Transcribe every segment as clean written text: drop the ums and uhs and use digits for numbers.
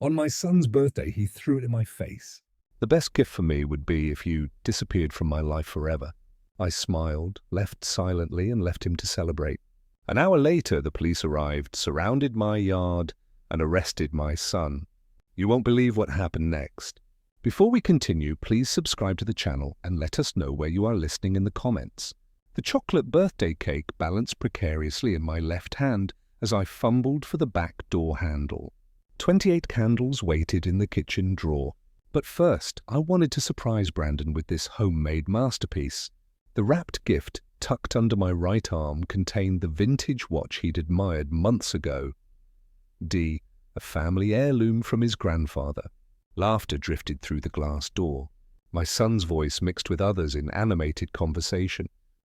On my son's birthday, he threw it in my face. The best gift for me would be if you disappeared from my life forever. I smiled, left silently, and left him to celebrate. An hour later, the police arrived, surrounded my yard, and arrested my son. You won't believe what happened next. Before we continue, please subscribe to the channel and let us know where you are listening in the comments. The chocolate birthday cake balanced precariously in my left hand as I fumbled for the back door handle. 28 candles waited in the kitchen drawer. But first, I wanted to surprise Brandon with this homemade masterpiece. The wrapped gift, tucked under my right arm, contained the vintage watch he'd admired months ago. D, a family heirloom from his grandfather. Laughter drifted through the glass door. My son's voice mixed with others in animated conversation.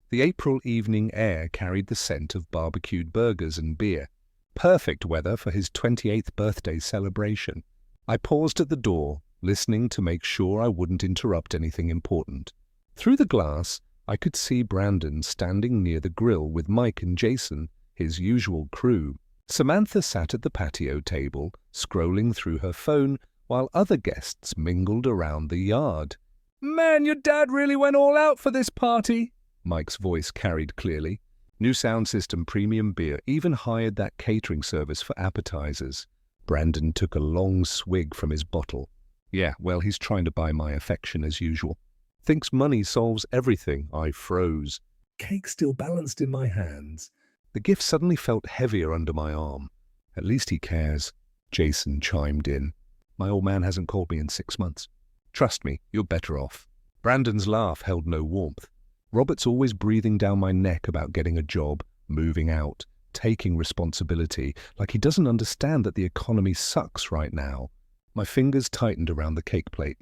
The April evening air carried the scent of barbecued burgers and beer. Perfect weather for his 28th birthday celebration. I paused at the door, listening to make sure I wouldn't interrupt anything important. Through the glass, I could see Brandon standing near the grill with Mike and Jason, his usual crew. Samantha sat at the patio table, scrolling through her phone, while other guests mingled around the yard. Man, your dad really went all out for this party, Mike's voice carried clearly. New sound system, premium beer, even hired that catering service for appetizers. Brandon took a long swig from his bottle. Yeah, well, he's trying to buy my affection as usual. Thinks money solves everything. I froze. Cake still balanced in my hands. The gift suddenly felt heavier under my arm. At least he cares, Jason chimed in. My old man hasn't called me in 6 months. Trust me, you're better off. Brandon's laugh held no warmth. Robert's always breathing down my neck about getting a job, moving out, taking responsibility, like he doesn't understand that the economy sucks right now. My fingers tightened around the cake plate.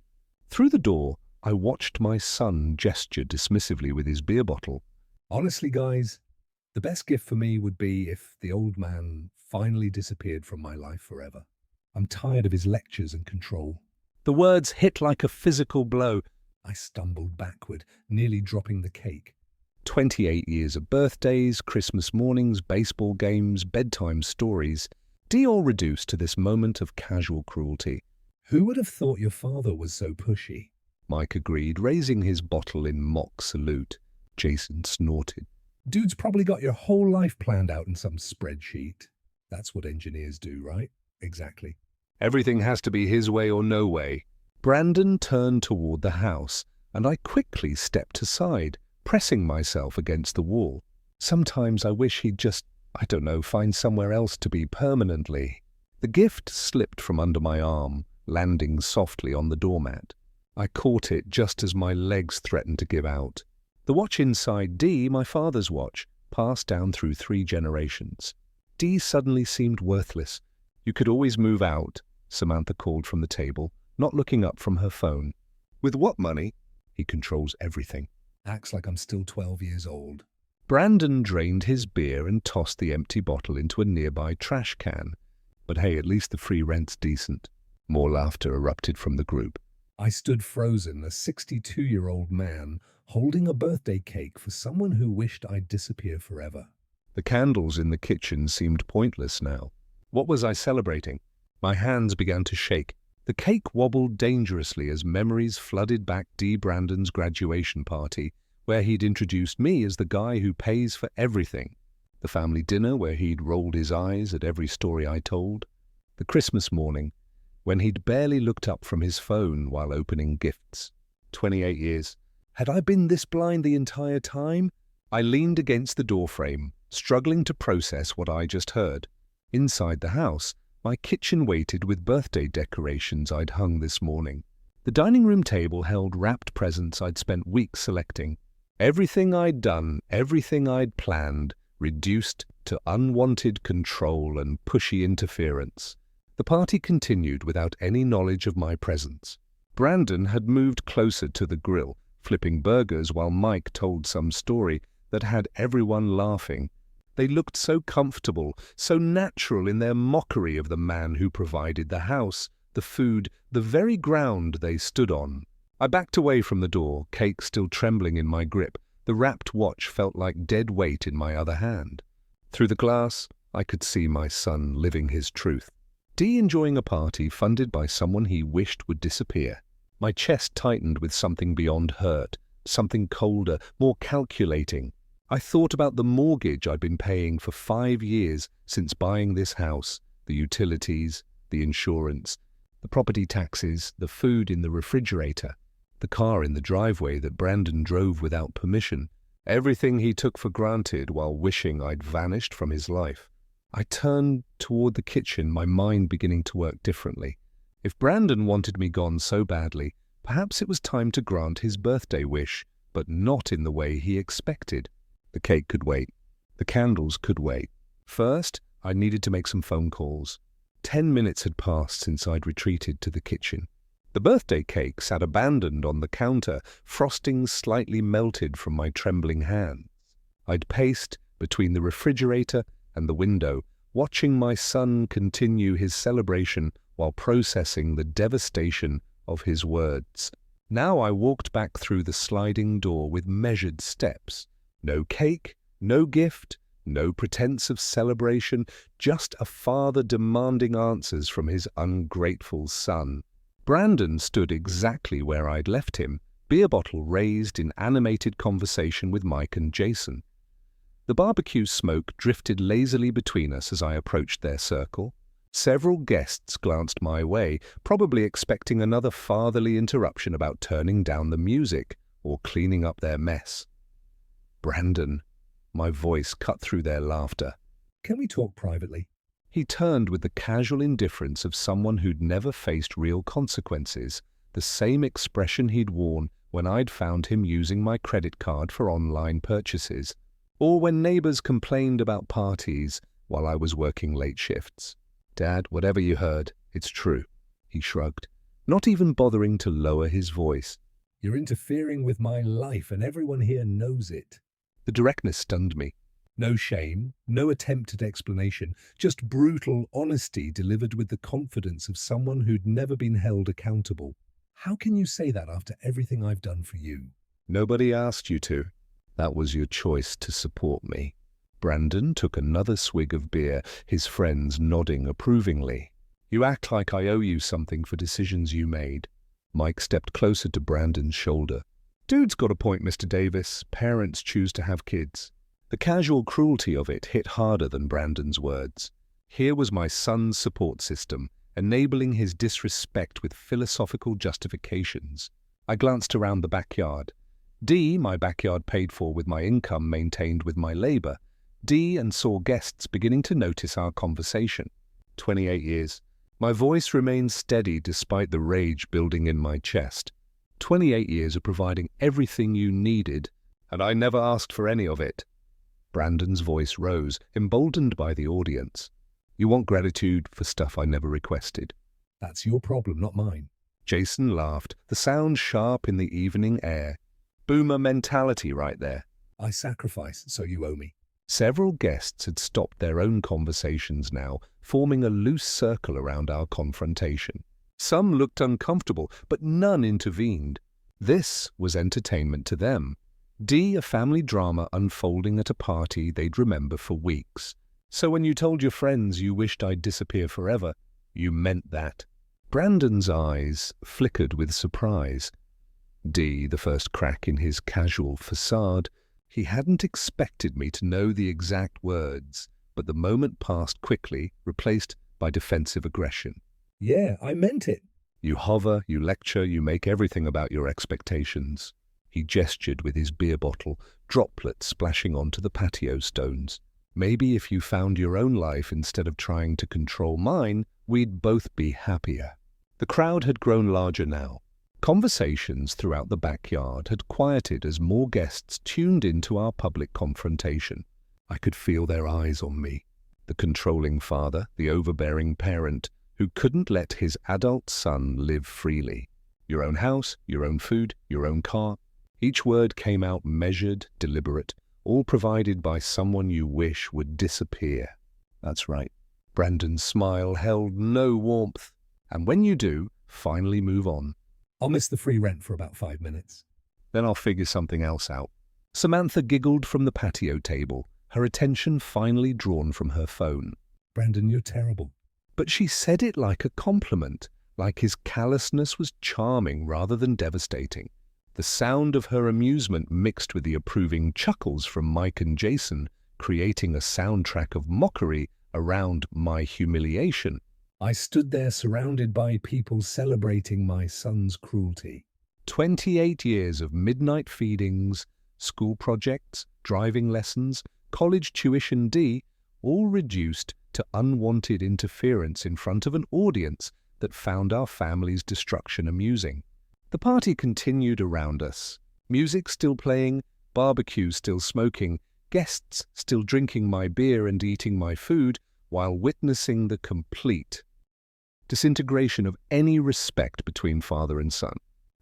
Through the door, I watched my son gesture dismissively with his beer bottle. Honestly, guys, the best gift for me would be if the old man finally disappeared from my life forever. I'm tired of his lectures and control. The words hit like a physical blow. I stumbled backward, nearly dropping the cake. 28 years of birthdays, Christmas mornings, baseball games, bedtime stories, all reduced to this moment of casual cruelty. Who would have thought your father was so pushy? Mike agreed, raising his bottle in mock salute. Jason snorted. Dude's probably got your whole life planned out in some spreadsheet. That's what engineers do, right? Exactly. Everything has to be his way or no way. Brandon turned toward the house, and I quickly stepped aside, pressing myself against the wall. Sometimes I wish he'd just, find somewhere else to be permanently. The gift slipped from under my arm, landing softly on the doormat. I caught it just as my legs threatened to give out. The watch inside D, my father's watch, passed down through 3 generations. D suddenly seemed worthless. You could always move out, Samantha called from the table, not looking up from her phone. With what money? He controls everything. Acts like I'm still 12 years old. Brandon drained his beer and tossed the empty bottle into a nearby trash can. But hey, at least the free rent's decent. More laughter erupted from the group. I stood frozen, a 62-year-old man, holding a birthday cake for someone who wished I'd disappear forever. The candles in the kitchen seemed pointless now. What was I celebrating? My hands began to shake. The cake wobbled dangerously as memories flooded back D. Brandon's graduation party, where he'd introduced me as the guy who pays for everything. The family dinner where he'd rolled his eyes at every story I told. The Christmas morning, when he'd barely looked up from his phone while opening gifts. 28 years. Had I been this blind the entire time? I leaned against the doorframe, struggling to process what I just heard. Inside the house, my kitchen waited with birthday decorations I'd hung this morning. The dining room table held wrapped presents I'd spent weeks selecting. Everything I'd done, everything I'd planned, reduced to unwanted control and pushy interference. The party continued without any knowledge of my presence. Brandon had moved closer to the grill, flipping burgers while Mike told some story that had everyone laughing. They looked so comfortable, so natural in their mockery of the man who provided the house, the food, the very ground they stood on. I backed away from the door, cake still trembling in my grip. The wrapped watch felt like dead weight in my other hand. Through the glass, I could see my son living his truth. Dee enjoying a party funded by someone he wished would disappear. My chest tightened with something beyond hurt, something colder, more calculating. I thought about the mortgage I'd been paying for 5 years since buying this house, the utilities, the insurance, the property taxes, the food in the refrigerator, the car in the driveway that Brandon drove without permission, everything he took for granted while wishing I'd vanished from his life. I turned toward the kitchen, my mind beginning to work differently. If Brandon wanted me gone so badly, perhaps it was time to grant his birthday wish, but not in the way he expected. The cake could wait. The candles could wait. First, I needed to make some phone calls. 10 minutes had passed since I'd retreated to the kitchen. The birthday cake sat abandoned on the counter, frosting slightly melted from my trembling hands. I'd paced between the refrigerator and the window, watching my son continue his celebration while processing the devastation of his words. Now I walked back through the sliding door with measured steps. No cake, no gift, no pretense of celebration, just a father demanding answers from his ungrateful son. Brandon stood exactly where I'd left him, beer bottle raised in animated conversation with Mike and Jason. The barbecue smoke drifted lazily between us as I approached their circle. Several guests glanced my way, probably expecting another fatherly interruption about turning down the music or cleaning up their mess. Brandon, my voice cut through their laughter. Can we talk privately? He turned with the casual indifference of someone who'd never faced real consequences, the same expression he'd worn when I'd found him using my credit card for online purchases, or when neighbors complained about parties while I was working late shifts. Dad, whatever you heard, it's true, he shrugged, not even bothering to lower his voice. You're interfering with my life and everyone here knows it. The directness stunned me. No shame, no attempt at explanation, just brutal honesty delivered with the confidence of someone who'd never been held accountable. How can you say that after everything I've done for you? Nobody asked you to. That was your choice to support me. Brandon took another swig of beer, his friends nodding approvingly. You act like I owe you something for decisions you made. Mike stepped closer to Brandon's shoulder. Dude's got a point, Mr. Davis. Parents choose to have kids. The casual cruelty of it hit harder than Brandon's words. Here was my son's support system, enabling his disrespect with philosophical justifications. I glanced around the backyard. D, my backyard paid for with my income maintained with my labor. D, and saw guests beginning to notice our conversation. 28 years. My voice remained steady despite the rage building in my chest. 28 years of providing everything you needed, and I never asked for any of it. Brandon's voice rose, emboldened by the audience. You want gratitude for stuff I never requested. That's your problem, not mine. Jason laughed, the sound sharp in the evening air. Boomer mentality right there. I sacrifice, so you owe me. Several guests had stopped their own conversations now, forming a loose circle around our confrontation. Some looked uncomfortable, but none intervened. This was entertainment to them. D, a family drama unfolding at a party they'd remember for weeks. So when you told your friends you wished I'd disappear forever, you meant that. Brandon's eyes flickered with surprise. D, the first crack in his casual facade, he hadn't expected me to know the exact words, but the moment passed quickly, replaced by defensive aggression. Yeah, I meant it. You hover, you lecture, you make everything about your expectations. He gestured with his beer bottle, droplets splashing onto the patio stones. Maybe if you found your own life instead of trying to control mine, we'd both be happier. The crowd had grown larger now. Conversations throughout the backyard had quieted as more guests tuned into our public confrontation. I could feel their eyes on me. The controlling father, the overbearing parent, who couldn't let his adult son live freely. Your own house, your own food, your own car. Each word came out measured, deliberate, all provided by someone you wish would disappear. That's right. Brandon's smile held no warmth. And when you do, finally move on. I'll miss the free rent for about 5 minutes. Then I'll figure something else out. Samantha giggled from the patio table, her attention finally drawn from her phone. Brandon, you're terrible. But she said it like a compliment, like his callousness was charming rather than devastating. The sound of her amusement mixed with the approving chuckles from Mike and Jason, creating a soundtrack of mockery around my humiliation. I stood there surrounded by people celebrating my son's cruelty. 28 years of midnight feedings, school projects, driving lessons, college tuition all reduced to unwanted interference in front of an audience that found our family's destruction amusing. The party continued around us, music still playing, barbecue still smoking, guests still drinking my beer and eating my food, while witnessing the complete disintegration of any respect between father and son.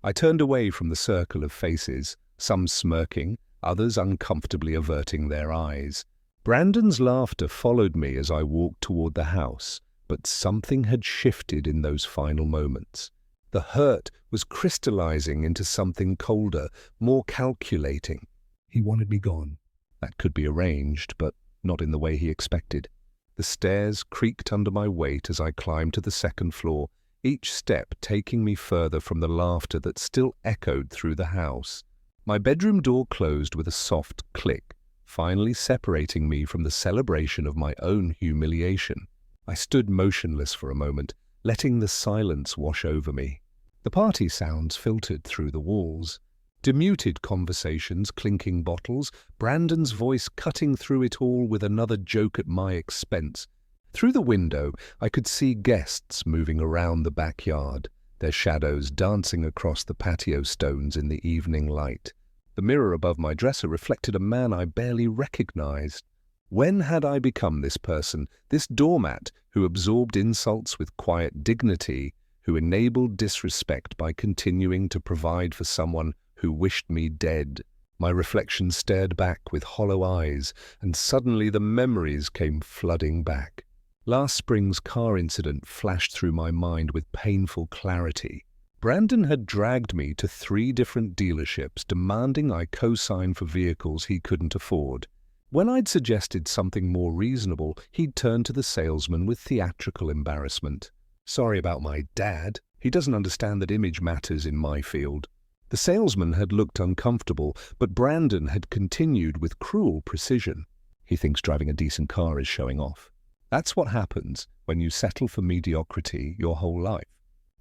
I turned away from the circle of faces, some smirking, others uncomfortably averting their eyes. Brandon's laughter followed me as I walked toward the house, but something had shifted in those final moments. The hurt was crystallizing into something colder, more calculating. He wanted me gone. That could be arranged, but not in the way he expected. The stairs creaked under my weight as I climbed to the second floor, each step taking me further from the laughter that still echoed through the house. My bedroom door closed with a soft click, finally separating me from the celebration of my own humiliation. I stood motionless for a moment, letting the silence wash over me. The party sounds filtered through the walls. Demuted conversations, clinking bottles, Brandon's voice cutting through it all with another joke at my expense. Through the window, I could see guests moving around the backyard, their shadows dancing across the patio stones in the evening light. The mirror above my dresser reflected a man I barely recognized. When had I become this person, this doormat who absorbed insults with quiet dignity, who enabled disrespect by continuing to provide for someone who wished me dead? My reflection stared back with hollow eyes, and suddenly the memories came flooding back. Last spring's car incident flashed through my mind with painful clarity. Brandon had dragged me to 3 different dealerships demanding I co-sign for vehicles he couldn't afford. When I'd suggested something more reasonable, he'd turned to the salesman with theatrical embarrassment. "Sorry about my dad. He doesn't understand that image matters in my field." The salesman had looked uncomfortable, but Brandon had continued with cruel precision. "He thinks driving a decent car is showing off. That's what happens when you settle for mediocrity your whole life."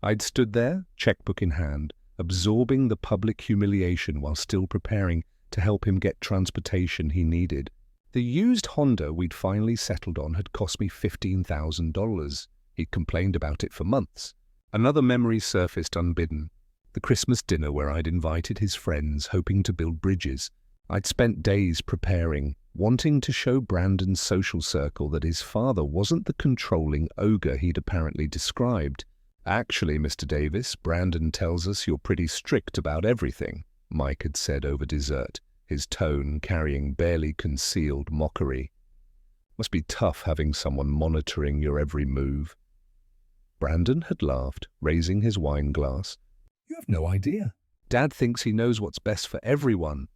I'd stood there, checkbook in hand, absorbing the public humiliation while still preparing to help him get transportation he needed. The used Honda we'd finally settled on had cost me $15,000. He'd complained about it for months. Another memory surfaced unbidden. The Christmas dinner where I'd invited his friends, hoping to build bridges. I'd spent days preparing, wanting to show Brandon's social circle that his father wasn't the controlling ogre he'd apparently described. "Actually, Mr. Davis, Brandon tells us you're pretty strict about everything," Mike had said over dessert, his tone carrying barely concealed mockery. "Must be tough having someone monitoring your every move." Brandon had laughed, raising his wine glass. You have no idea. "Dad thinks he knows what's best for everyone."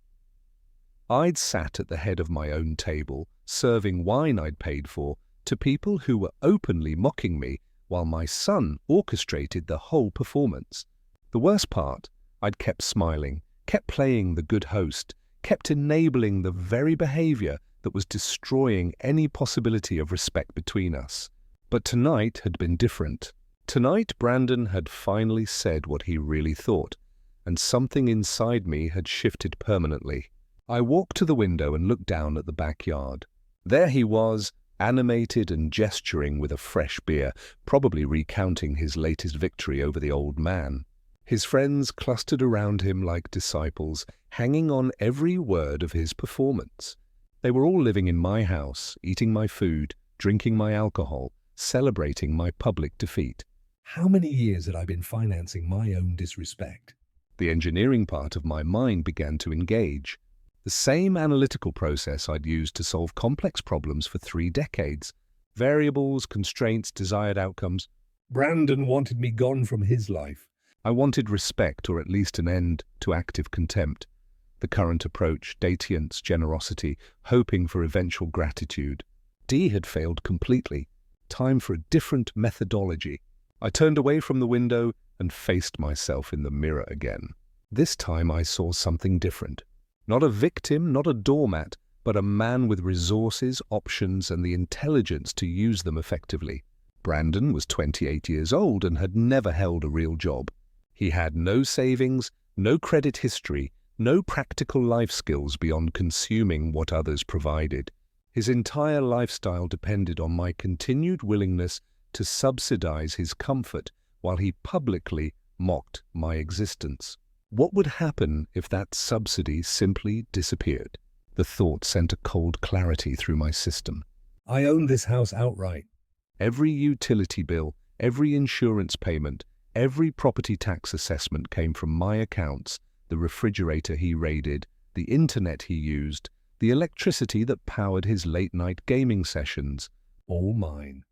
I'd sat at the head of my own table, serving wine I'd paid for, to people who were openly mocking me, while my son orchestrated the whole performance. The worst part, I'd kept smiling, kept playing the good host, kept enabling the very behavior that was destroying any possibility of respect between us. But tonight had been different. Tonight, Brandon had finally said what he really thought, and something inside me had shifted permanently. I walked to the window and looked down at the backyard. There he was, animated and gesturing with a fresh beer, probably recounting his latest victory over the old man. His friends clustered around him like disciples, hanging on every word of his performance. They were all living in my house, eating my food, drinking my alcohol, celebrating my public defeat. How many years had I been financing my own disrespect? The engineering part of my mind began to engage. The same analytical process I'd used to solve complex problems for 3 decades. Variables, constraints, desired outcomes. Brandon wanted me gone from his life. I wanted respect, or at least an end to active contempt. The current approach, défiance, generosity, hoping for eventual gratitude. D had failed completely. Time for a different methodology. I turned away from the window and faced myself in the mirror again. This time I saw something different. Not a victim, not a doormat, but a man with resources, options, and the intelligence to use them effectively. Brandon was 28 years old and had never held a real job. He had no savings, no credit history, no practical life skills beyond consuming what others provided. His entire lifestyle depended on my continued willingness to subsidize his comfort while he publicly mocked my existence. What would happen if that subsidy simply disappeared? The thought sent a cold clarity through my system. I own this house outright. Every utility bill, every insurance payment, every property tax assessment came from my accounts, the refrigerator he raided, the internet he used, the electricity that powered his late-night gaming sessions. All mine.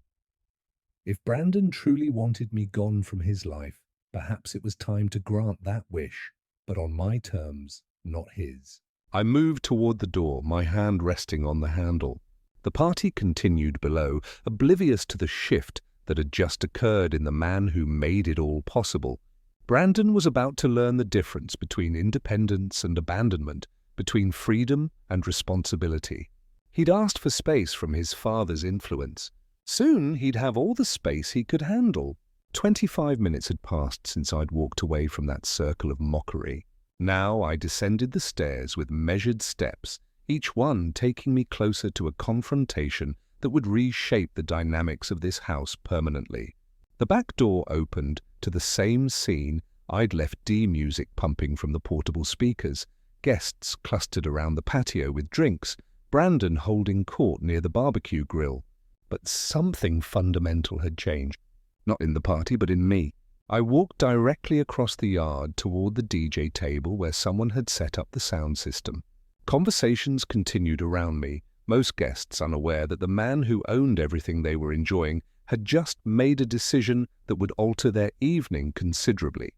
If Brandon truly wanted me gone from his life, perhaps it was time to grant that wish, but on my terms, not his. I moved toward the door, my hand resting on the handle. The party continued below, oblivious to the shift that had just occurred in the man who made it all possible. Brandon was about to learn the difference between independence and abandonment, between freedom and responsibility. He'd asked for space from his father's influence. Soon he'd have all the space he could handle. 25 minutes had passed since I'd walked away from that circle of mockery. Now I descended the stairs with measured steps, each one taking me closer to a confrontation that would reshape the dynamics of this house permanently. The back door opened to the same scene I'd left D-music pumping from the portable speakers, guests clustered around the patio with drinks, Brandon holding court near the barbecue grill. But something fundamental had changed. Not in the party, but in me. I walked directly across the yard toward the DJ table where someone had set up the sound system. Conversations continued around me, most guests unaware that the man who owned everything they were enjoying had just made a decision that would alter their evening considerably.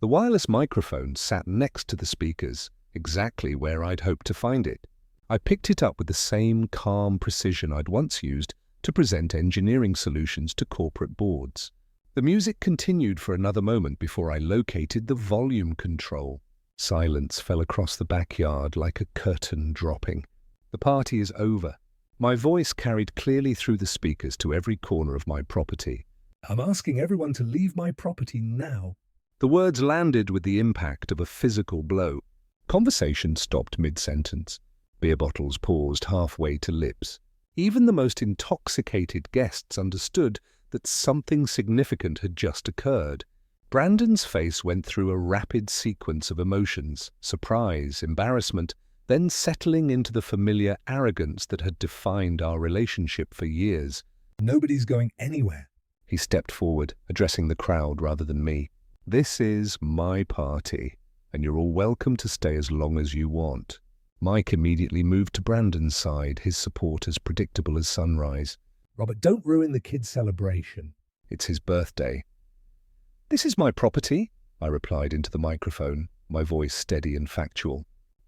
The wireless microphone sat next to the speakers, exactly where I'd hoped to find it. I picked it up with the same calm precision I'd once used to present engineering solutions to corporate boards. The music continued for another moment before I located the volume control. Silence fell across the backyard like a curtain dropping. The party is over. My voice carried clearly through the speakers to every corner of my property. I'm asking everyone to leave my property now. The words landed with the impact of a physical blow. Conversation stopped mid-sentence. Beer bottles paused halfway to lips. Even the most intoxicated guests understood that something significant had just occurred. Brandon's face went through a rapid sequence of emotions, surprise, embarrassment, then settling into the familiar arrogance that had defined our relationship for years. Nobody's going anywhere. He stepped forward, addressing the crowd rather than me. This is my party, and you're all welcome to stay as long as you want. Mike immediately moved to Brandon's side, his support as predictable as sunrise. Robert, don't ruin the kid's celebration. It's his birthday. This is my property, I replied into the microphone, my voice steady and factual.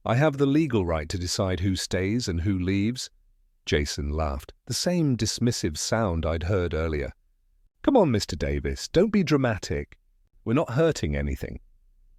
I have the legal right to decide who stays and who leaves. Jason laughed, the same dismissive sound I'd heard earlier. Come on, Mr. Davis, don't be dramatic. We're not hurting anything.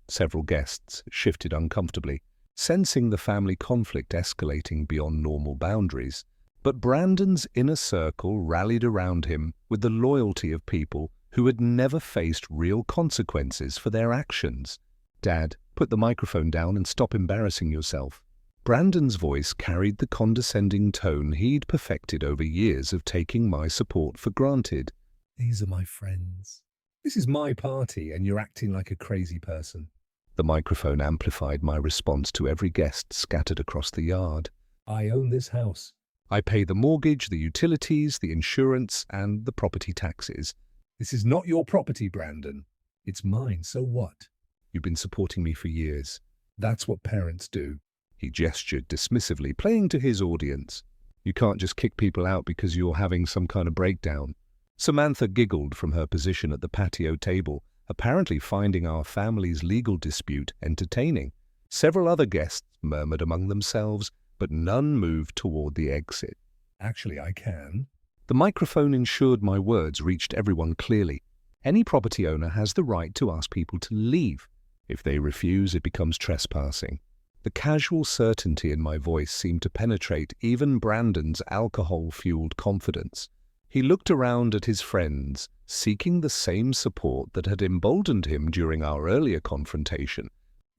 Several guests shifted uncomfortably, sensing the family conflict escalating beyond normal boundaries. But Brandon's inner circle rallied around him with the loyalty of people who had never faced real consequences for their actions. Dad, put the microphone down and stop embarrassing yourself. Brandon's voice carried the condescending tone he'd perfected over years of taking my support for granted. These are my friends. This is my party, and you're acting like a crazy person. The microphone amplified my response to every guest scattered across the yard. I own this house. I pay the mortgage, the utilities, the insurance, and the property taxes. This is not your property, Brandon. It's mine, so what? You've been supporting me for years. That's what parents do. He gestured dismissively, playing to his audience. You can't just kick people out because you're having some kind of breakdown. Samantha giggled from her position at the patio table, apparently finding our family's legal dispute entertaining. Several other guests murmured among themselves, but none moved toward the exit. Actually, I can. The microphone ensured my words reached everyone clearly. Any property owner has the right to ask people to leave. If they refuse, it becomes trespassing. The casual certainty in my voice seemed to penetrate even Brandon's alcohol-fueled confidence. He looked around at his friends, seeking the same support that had emboldened him during our earlier confrontation.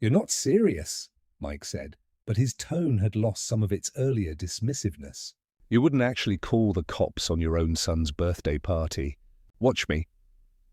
"You're not serious," Mike said, but his tone had lost some of its earlier dismissiveness. You wouldn't actually call the cops on your own son's birthday party. Watch me.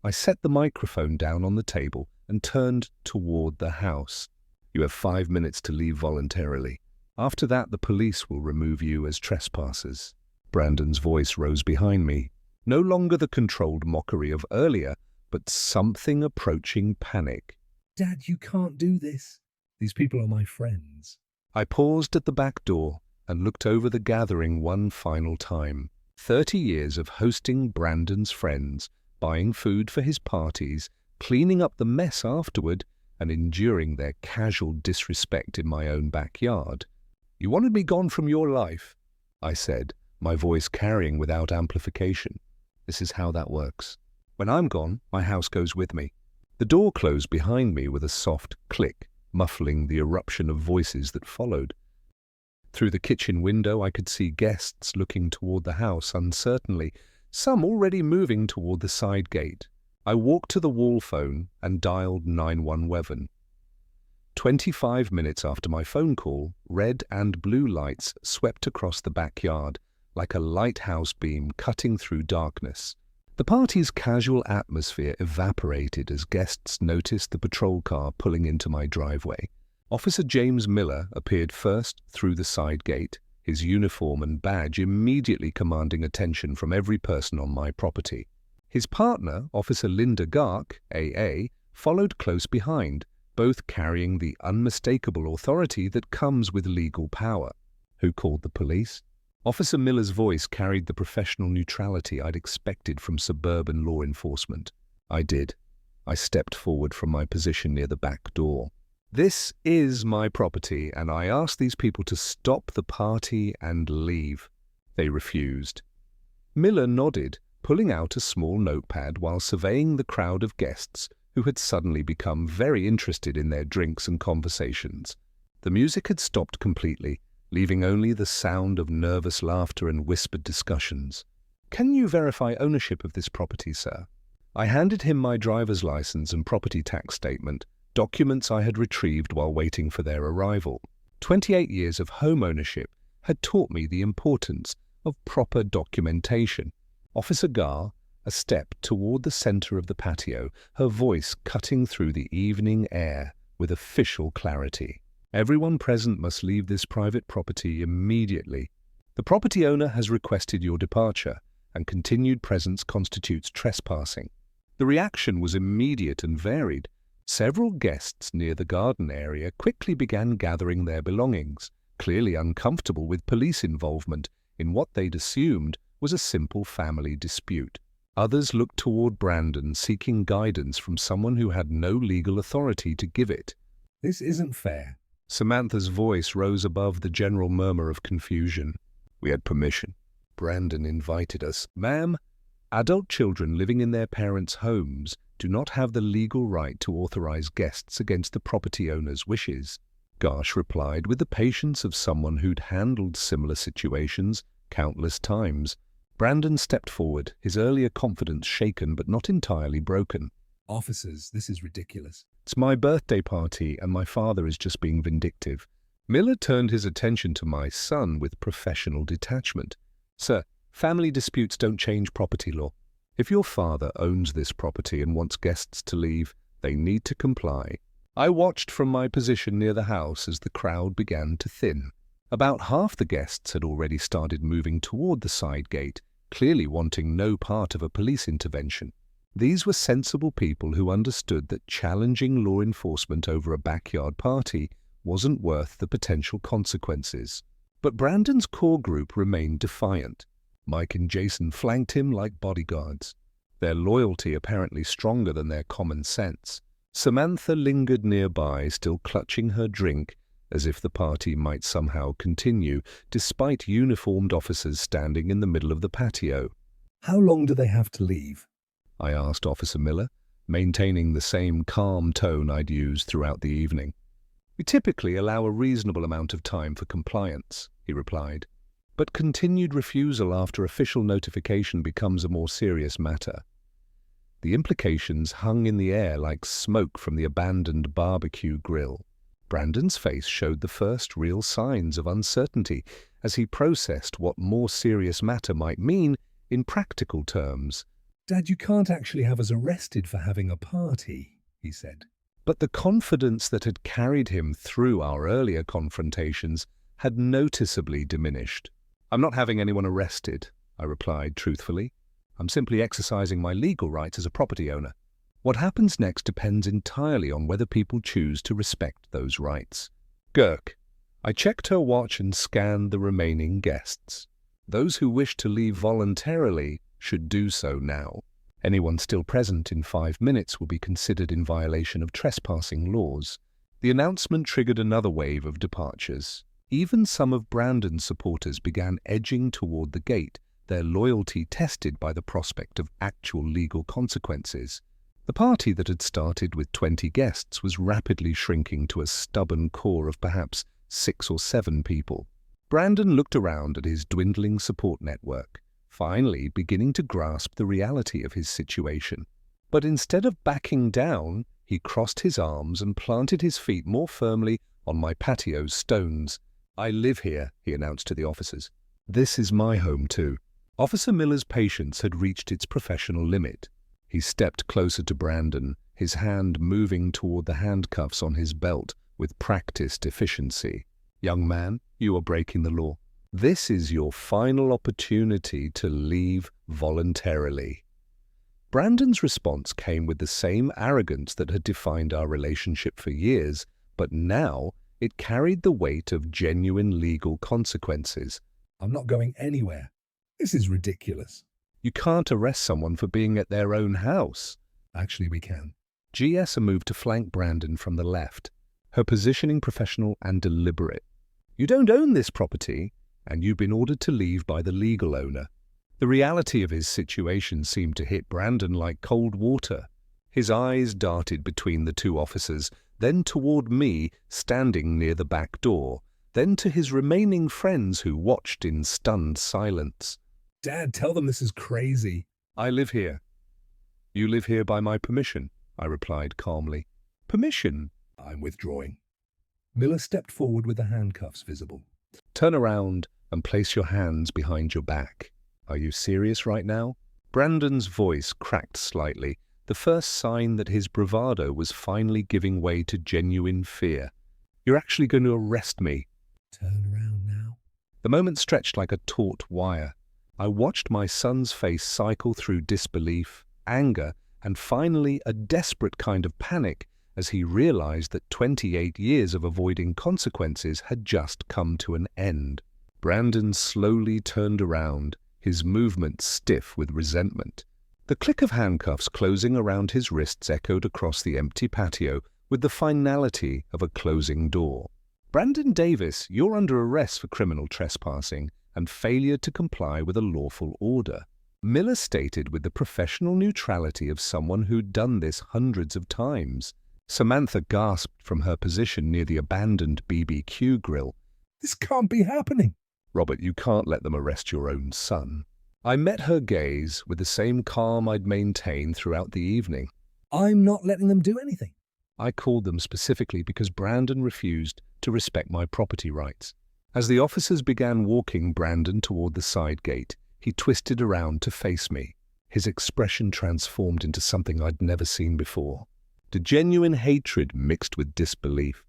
I set the microphone down on the table and turned toward the house. You have 5 minutes to leave voluntarily. After that, the police will remove you as trespassers. Brandon's voice rose behind me, no longer the controlled mockery of earlier, but something approaching panic. "Dad, you can't do this. These people are my friends." I paused at the back door and looked over the gathering one final time. 30 years of hosting Brandon's friends, buying food for his parties, cleaning up the mess afterward, and enduring their casual disrespect in my own backyard. "You wanted me gone from your life," I said, my voice carrying without amplification. "This is how that works. When I'm gone, my house goes with me." The door closed behind me with a soft click, muffling the eruption of voices that followed. Through the kitchen window, I could see guests looking toward the house uncertainly, some already moving toward the side gate. I walked to the wall phone and dialed 911. 25 minutes after my phone call, red and blue lights swept across the backyard, like a lighthouse beam cutting through darkness. The party's casual atmosphere evaporated as guests noticed the patrol car pulling into my driveway. Officer James Miller appeared first through the side gate, his uniform and badge immediately commanding attention from every person on my property. His partner, Officer Linda Gark, AA, followed close behind, both carrying the unmistakable authority that comes with legal power. Who called the police? Officer Miller's voice carried the professional neutrality I'd expected from suburban law enforcement. I did. I stepped forward from my position near the back door. "This is my property, and I asked these people to stop the party and leave." They refused. Miller nodded, pulling out a small notepad while surveying the crowd of guests who had suddenly become very interested in their drinks and conversations. The music had stopped completely, leaving only the sound of nervous laughter and whispered discussions. "Can you verify ownership of this property, sir?" I handed him my driver's license and property tax statement, documents I had retrieved while waiting for their arrival. 28 years of home ownership had taught me the importance of proper documentation. Officer Garr, a step toward the center of the patio, her voice cutting through the evening air with official clarity. "Everyone present must leave this private property immediately. The property owner has requested your departure, and continued presence constitutes trespassing." The reaction was immediate and varied. Several guests near the garden area quickly began gathering their belongings, clearly uncomfortable with police involvement in what they'd assumed was a simple family dispute. Others looked toward Brandon, seeking guidance from someone who had no legal authority to give it. "This isn't fair." Samantha's voice rose above the general murmur of confusion. "We had permission. Brandon invited us." "Ma'am, adult children living in their parents' homes do not have the legal right to authorize guests against the property owner's wishes," Garsh replied with the patience of someone who'd handled similar situations countless times. Brandon stepped forward, his earlier confidence shaken but not entirely broken. "Officers, this is ridiculous." "It's my birthday party and my father is just being vindictive." Miller turned his attention to my son with professional detachment. "Sir, family disputes don't change property law. If your father owns this property and wants guests to leave, they need to comply." I watched from my position near the house as the crowd began to thin. About half the guests had already started moving toward the side gate, clearly wanting no part of a police intervention. These were sensible people who understood that challenging law enforcement over a backyard party wasn't worth the potential consequences. But Brandon's core group remained defiant. Mike and Jason flanked him like bodyguards, their loyalty apparently stronger than their common sense. Samantha lingered nearby, still clutching her drink, as if the party might somehow continue, despite uniformed officers standing in the middle of the patio. How long do they have to leave? I asked Officer Miller, maintaining the same calm tone I'd used throughout the evening. We typically allow a reasonable amount of time for compliance, he replied, but continued refusal after official notification becomes a more serious matter. The implications hung in the air like smoke from the abandoned barbecue grill. Brandon's face showed the first real signs of uncertainty as he processed what more serious matter might mean in practical terms. Dad, you can't actually have us arrested for having a party, he said. But the confidence that had carried him through our earlier confrontations had noticeably diminished. I'm not having anyone arrested, I replied truthfully. I'm simply exercising my legal rights as a property owner. What happens next depends entirely on whether people choose to respect those rights. Girk. I checked her watch and scanned the remaining guests. Those who wish to leave voluntarily should do so now. Anyone still present in 5 minutes will be considered in violation of trespassing laws. The announcement triggered another wave of departures. Even some of Brandon's supporters began edging toward the gate, their loyalty tested by the prospect of actual legal consequences. The party that had started with 20 guests was rapidly shrinking to a stubborn core of perhaps 6 or 7 people. Brandon looked around at his dwindling support network, finally beginning to grasp the reality of his situation. But instead of backing down, he crossed his arms and planted his feet more firmly on my patio's stones. I live here, he announced to the officers. This is my home too. Officer Miller's patience had reached its professional limit. He stepped closer to Brandon, his hand moving toward the handcuffs on his belt with practiced efficiency. Young man, you are breaking the law. This is your final opportunity to leave voluntarily. Brandon's response came with the same arrogance that had defined our relationship for years, but now it carried the weight of genuine legal consequences. I'm not going anywhere. This is ridiculous. You can't arrest someone for being at their own house. Actually, we can. GS moved to flank Brandon from the left, her positioning professional and deliberate. You don't own this property, and you've been ordered to leave by the legal owner. The reality of his situation seemed to hit Brandon like cold water. His eyes darted between the 2 officers, then toward me, standing near the back door, then to his remaining friends who watched in stunned silence. Dad, tell them this is crazy. I live here. You live here by my permission, I replied calmly. Permission? I'm withdrawing. Miller stepped forward with the handcuffs visible. Turn around and place your hands behind your back. Are you serious right now? Brandon's voice cracked slightly, the first sign that his bravado was finally giving way to genuine fear. You're actually going to arrest me. Turn around now. The moment stretched like a taut wire. I watched my son's face cycle through disbelief, anger, and finally a desperate kind of panic as he realized that 28 years of avoiding consequences had just come to an end. Brandon slowly turned around, his movements stiff with resentment. The click of handcuffs closing around his wrists echoed across the empty patio with the finality of a closing door. Brandon Davis, you're under arrest for criminal trespassing and failure to comply with a lawful order. Miller stated with the professional neutrality of someone who'd done this hundreds of times. Samantha gasped from her position near the abandoned BBQ grill. This can't be happening. Robert, you can't let them arrest your own son. I met her gaze with the same calm I'd maintained throughout the evening. I'm not letting them do anything. I called them specifically because Brandon refused to respect my property rights. As the officers began walking Brandon toward the side gate, he twisted around to face me. His expression transformed into something I'd never seen before. The genuine hatred mixed with disbelief.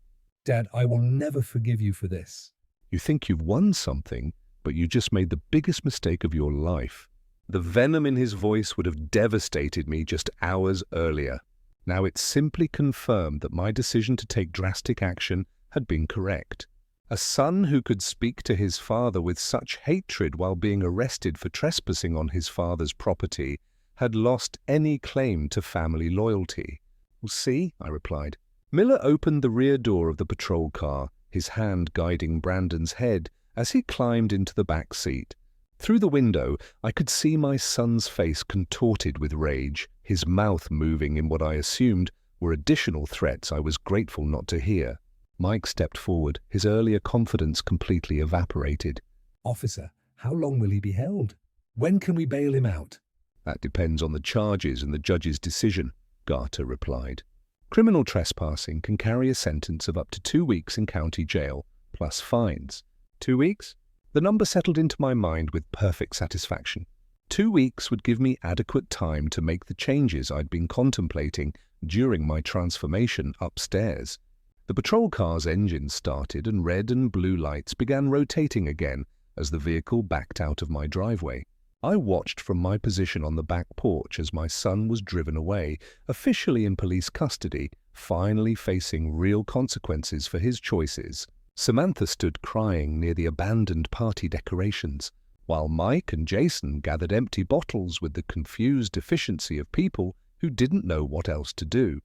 Dad, I will never forgive you for this. You think you've won something, but you just made the biggest mistake of your life. The venom in his voice would have devastated me just hours earlier. Now it simply confirmed that my decision to take drastic action had been correct. A son who could speak to his father with such hatred while being arrested for trespassing on his father's property had lost any claim to family loyalty. "Well, see," I replied. Miller opened the rear door of the patrol car, his hand guiding Brandon's head as he climbed into the back seat. Through the window, I could see my son's face contorted with rage, his mouth moving in what I assumed were additional threats I was grateful not to hear. Mike stepped forward, his earlier confidence completely evaporated. Officer, how long will he be held? When can we bail him out? That depends on the charges and the judge's decision, Garter replied. Criminal trespassing can carry a sentence of up to 2 weeks in county jail, plus fines. 2 weeks? The number settled into my mind with perfect satisfaction. 2 weeks would give me adequate time to make the changes I'd been contemplating during my transformation upstairs. The patrol car's engine started and red and blue lights began rotating again as the vehicle backed out of my driveway. I watched from my position on the back porch as my son was driven away, officially in police custody, finally facing real consequences for his choices. Samantha stood crying near the abandoned party decorations, while Mike and Jason gathered empty bottles with the confused efficiency of people who didn't know what else to do.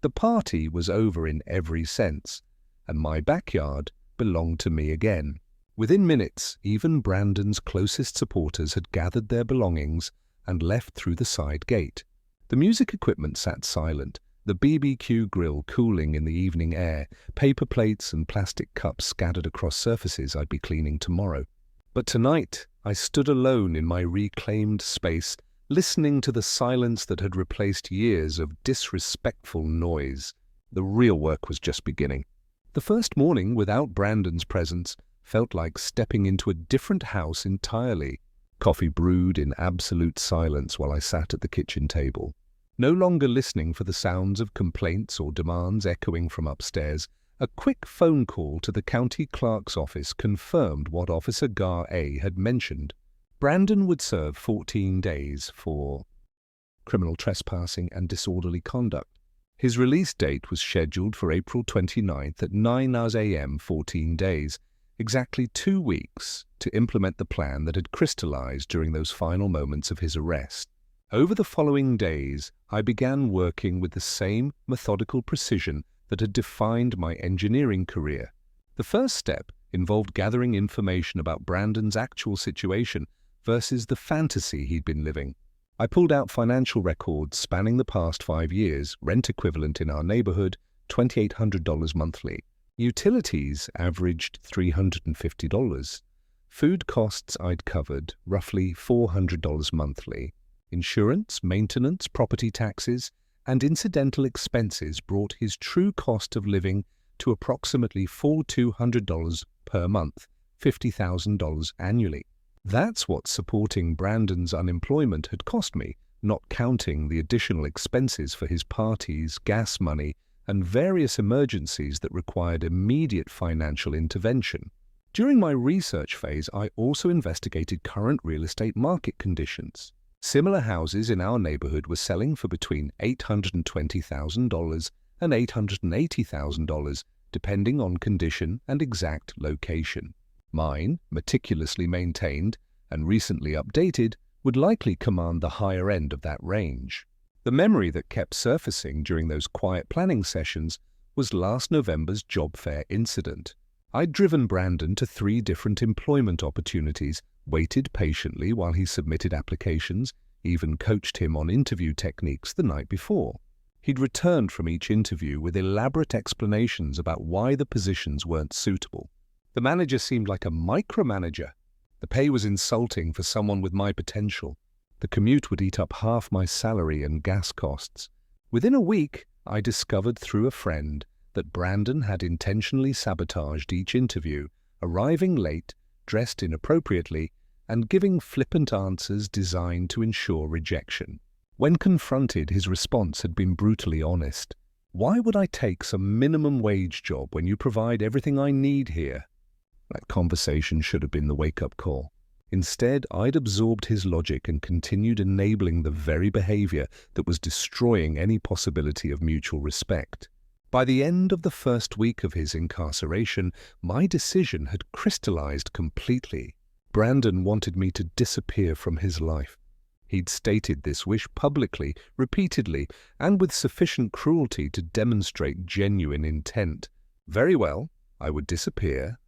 The party was over in every sense, and my backyard belonged to me again. Within minutes, even Brandon's closest supporters had gathered their belongings and left through the side gate. The music equipment sat silent, the BBQ grill cooling in the evening air, paper plates and plastic cups scattered across surfaces I'd be cleaning tomorrow. But tonight, I stood alone in my reclaimed space, listening to the silence that had replaced years of disrespectful noise. The real work was just beginning. The first morning without Brandon's presence felt like stepping into a different house entirely. Coffee brewed in absolute silence while I sat at the kitchen table. No longer listening for the sounds of complaints or demands echoing from upstairs, a quick phone call to the county clerk's office confirmed what Officer Gar A had mentioned. Brandon would serve 14 days for criminal trespassing and disorderly conduct. His release date was scheduled for April 29th at 9 a.m. 14 days, exactly 2 weeks to implement the plan that had crystallized during those final moments of his arrest. Over the following days, I began working with the same methodical precision that had defined my engineering career. The first step involved gathering information about Brandon's actual situation versus the fantasy he'd been living. I pulled out financial records spanning the past 5 years, rent equivalent in our neighborhood, $2,800 monthly. Utilities averaged $350. Food costs I'd covered, roughly $400 monthly. Insurance, maintenance, property taxes, and incidental expenses brought his true cost of living to approximately $4,200 per month, $50,000 annually. That's what supporting Brandon's unemployment had cost me, not counting the additional expenses for his parties, gas money, and various emergencies that required immediate financial intervention. During my research phase, I also investigated current real estate market conditions. Similar houses in our neighborhood were selling for between $820,000 and $880,000, depending on condition and exact location. Mine, meticulously maintained and recently updated, would likely command the higher end of that range. The memory that kept surfacing during those quiet planning sessions was last November's job fair incident. I'd driven Brandon to 3 different employment opportunities, waited patiently while he submitted applications, even coached him on interview techniques the night before. He'd returned from each interview with elaborate explanations about why the positions weren't suitable. The manager seemed like a micromanager. The pay was insulting for someone with my potential. The commute would eat up half my salary and gas costs. Within a week, I discovered through a friend that Brandon had intentionally sabotaged each interview, arriving late, dressed inappropriately, and giving flippant answers designed to ensure rejection. When confronted, his response had been brutally honest. "Why would I take some minimum wage job when you provide everything I need here?" That conversation should have been the wake-up call. Instead, I'd absorbed his logic and continued enabling the very behavior that was destroying any possibility of mutual respect. By the end of the first week of his incarceration, my decision had crystallized completely. Brandon wanted me to disappear from his life. He'd stated this wish publicly, repeatedly, and with sufficient cruelty to demonstrate genuine intent. Very well, I would disappear,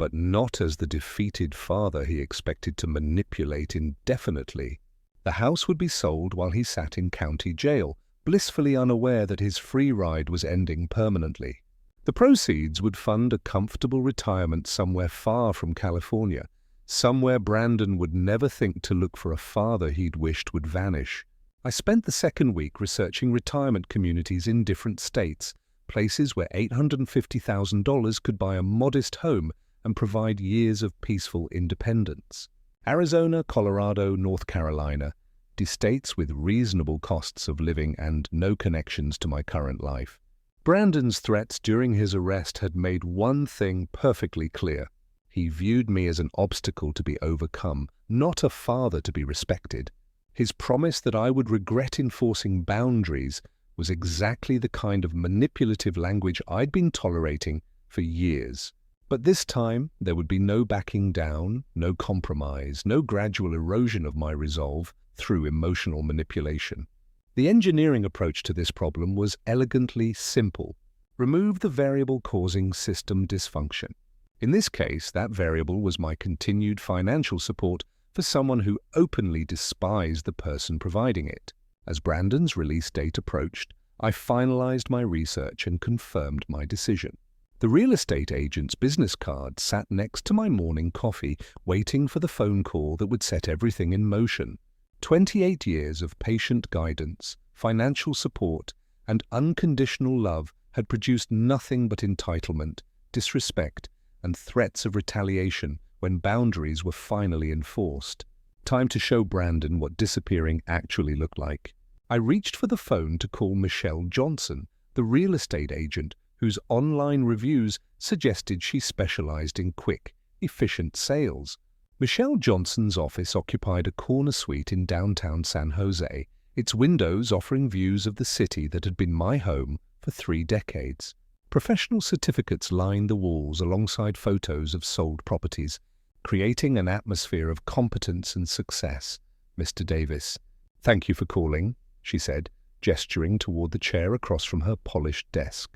but not as the defeated father he expected to manipulate indefinitely. The house would be sold while he sat in county jail, blissfully unaware that his free ride was ending permanently. The proceeds would fund a comfortable retirement somewhere far from California, somewhere Brandon would never think to look for a father he'd wished would vanish. I spent the second week researching retirement communities in different states, places where $850,000 could buy a modest home and provide years of peaceful independence. Arizona, Colorado, North Carolina, states with reasonable costs of living and no connections to my current life. Brandon's threats during his arrest had made one thing perfectly clear. He viewed me as an obstacle to be overcome, not a father to be respected. His promise that I would regret enforcing boundaries was exactly the kind of manipulative language I'd been tolerating for years. But this time, there would be no backing down, no compromise, no gradual erosion of my resolve through emotional manipulation. The engineering approach to this problem was elegantly simple. Remove the variable causing system dysfunction. In this case, that variable was my continued financial support for someone who openly despised the person providing it. As Brandon's release date approached, I finalized my research and confirmed my decision. The real estate agent's business card sat next to my morning coffee, waiting for the phone call that would set everything in motion. 28 years of patient guidance, financial support, and unconditional love had produced nothing but entitlement, disrespect, and threats of retaliation when boundaries were finally enforced. Time to show Brandon what disappearing actually looked like. I reached for the phone to call Michelle Johnson, the real estate agent whose online reviews suggested she specialized in quick, efficient sales. Michelle Johnson's office occupied a corner suite in downtown San Jose, its windows offering views of the city that had been my home for 3 decades. Professional certificates lined the walls alongside photos of sold properties, creating an atmosphere of competence and success. "Mr. Davis, thank you for calling," she said, gesturing toward the chair across from her polished desk.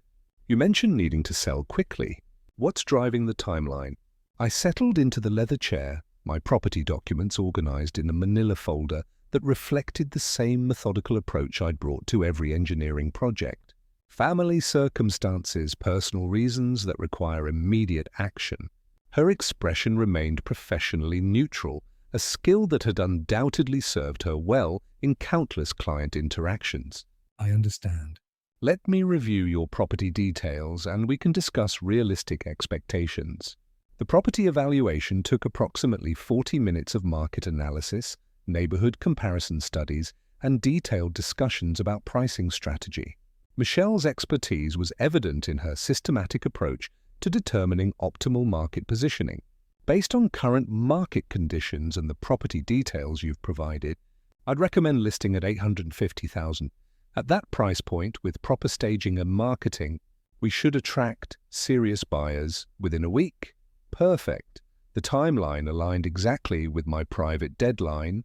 "You mentioned needing to sell quickly. What's driving the timeline?" I settled into the leather chair, my property documents organized in a manila folder that reflected the same methodical approach I'd brought to every engineering project. Family circumstances, personal reasons that require immediate action. Her expression remained professionally neutral, a skill that had undoubtedly served her well in countless client interactions. I understand. "Let me review your property details and we can discuss realistic expectations." The property evaluation took approximately 40 minutes of market analysis, neighborhood comparison studies, and detailed discussions about pricing strategy. Michelle's expertise was evident in her systematic approach to determining optimal market positioning. Based on current market conditions and the property details you've provided, I'd recommend listing at $850,000. At that price point, with proper staging and marketing, we should attract serious buyers within a week. Perfect. The timeline aligned exactly with my private deadline.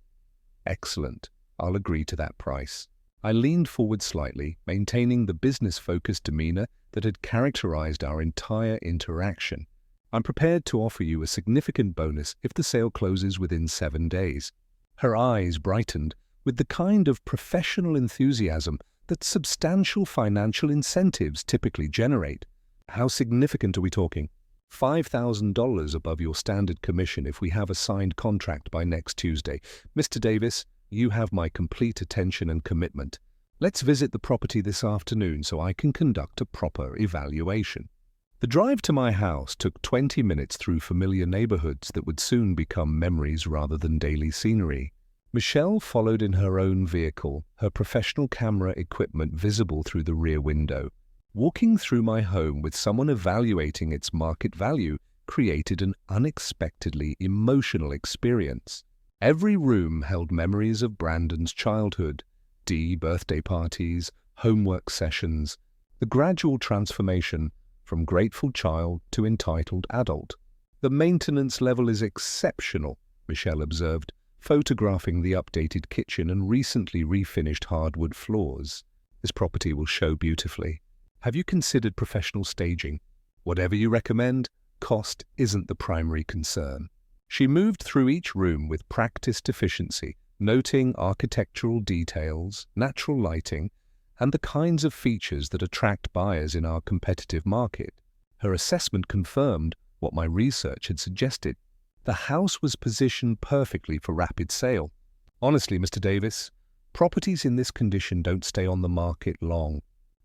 Excellent. I'll agree to that price. I leaned forward slightly, maintaining the business-focused demeanor that had characterized our entire interaction. "I'm prepared to offer you a significant bonus if the sale closes within 7 days. Her eyes brightened with the kind of professional enthusiasm that substantial financial incentives typically generate. "How significant are we talking?" $5,000 above your standard commission if we have a signed contract by next Tuesday. "Mr. Davis, you have my complete attention and commitment. Let's visit the property this afternoon so I can conduct a proper evaluation." The drive to my house took 20 minutes through familiar neighborhoods that would soon become memories rather than daily scenery. Michelle followed in her own vehicle, her professional camera equipment visible through the rear window. Walking through my home with someone evaluating its market value created an unexpectedly emotional experience. Every room held memories of Brandon's childhood, birthday parties, homework sessions, the gradual transformation from grateful child to entitled adult. "The maintenance level is exceptional," Michelle observed, photographing the updated kitchen and recently refinished hardwood floors. "This property will show beautifully. Have you considered professional staging? Whatever you recommend, cost isn't the primary concern. She moved through each room with practiced efficiency, noting architectural details, natural lighting, and the kinds of features that attract buyers in our competitive market. Her assessment confirmed what my research had suggested. The house was positioned perfectly for rapid sale. Honestly, Mr. Davis, properties in this condition don't stay on the market long.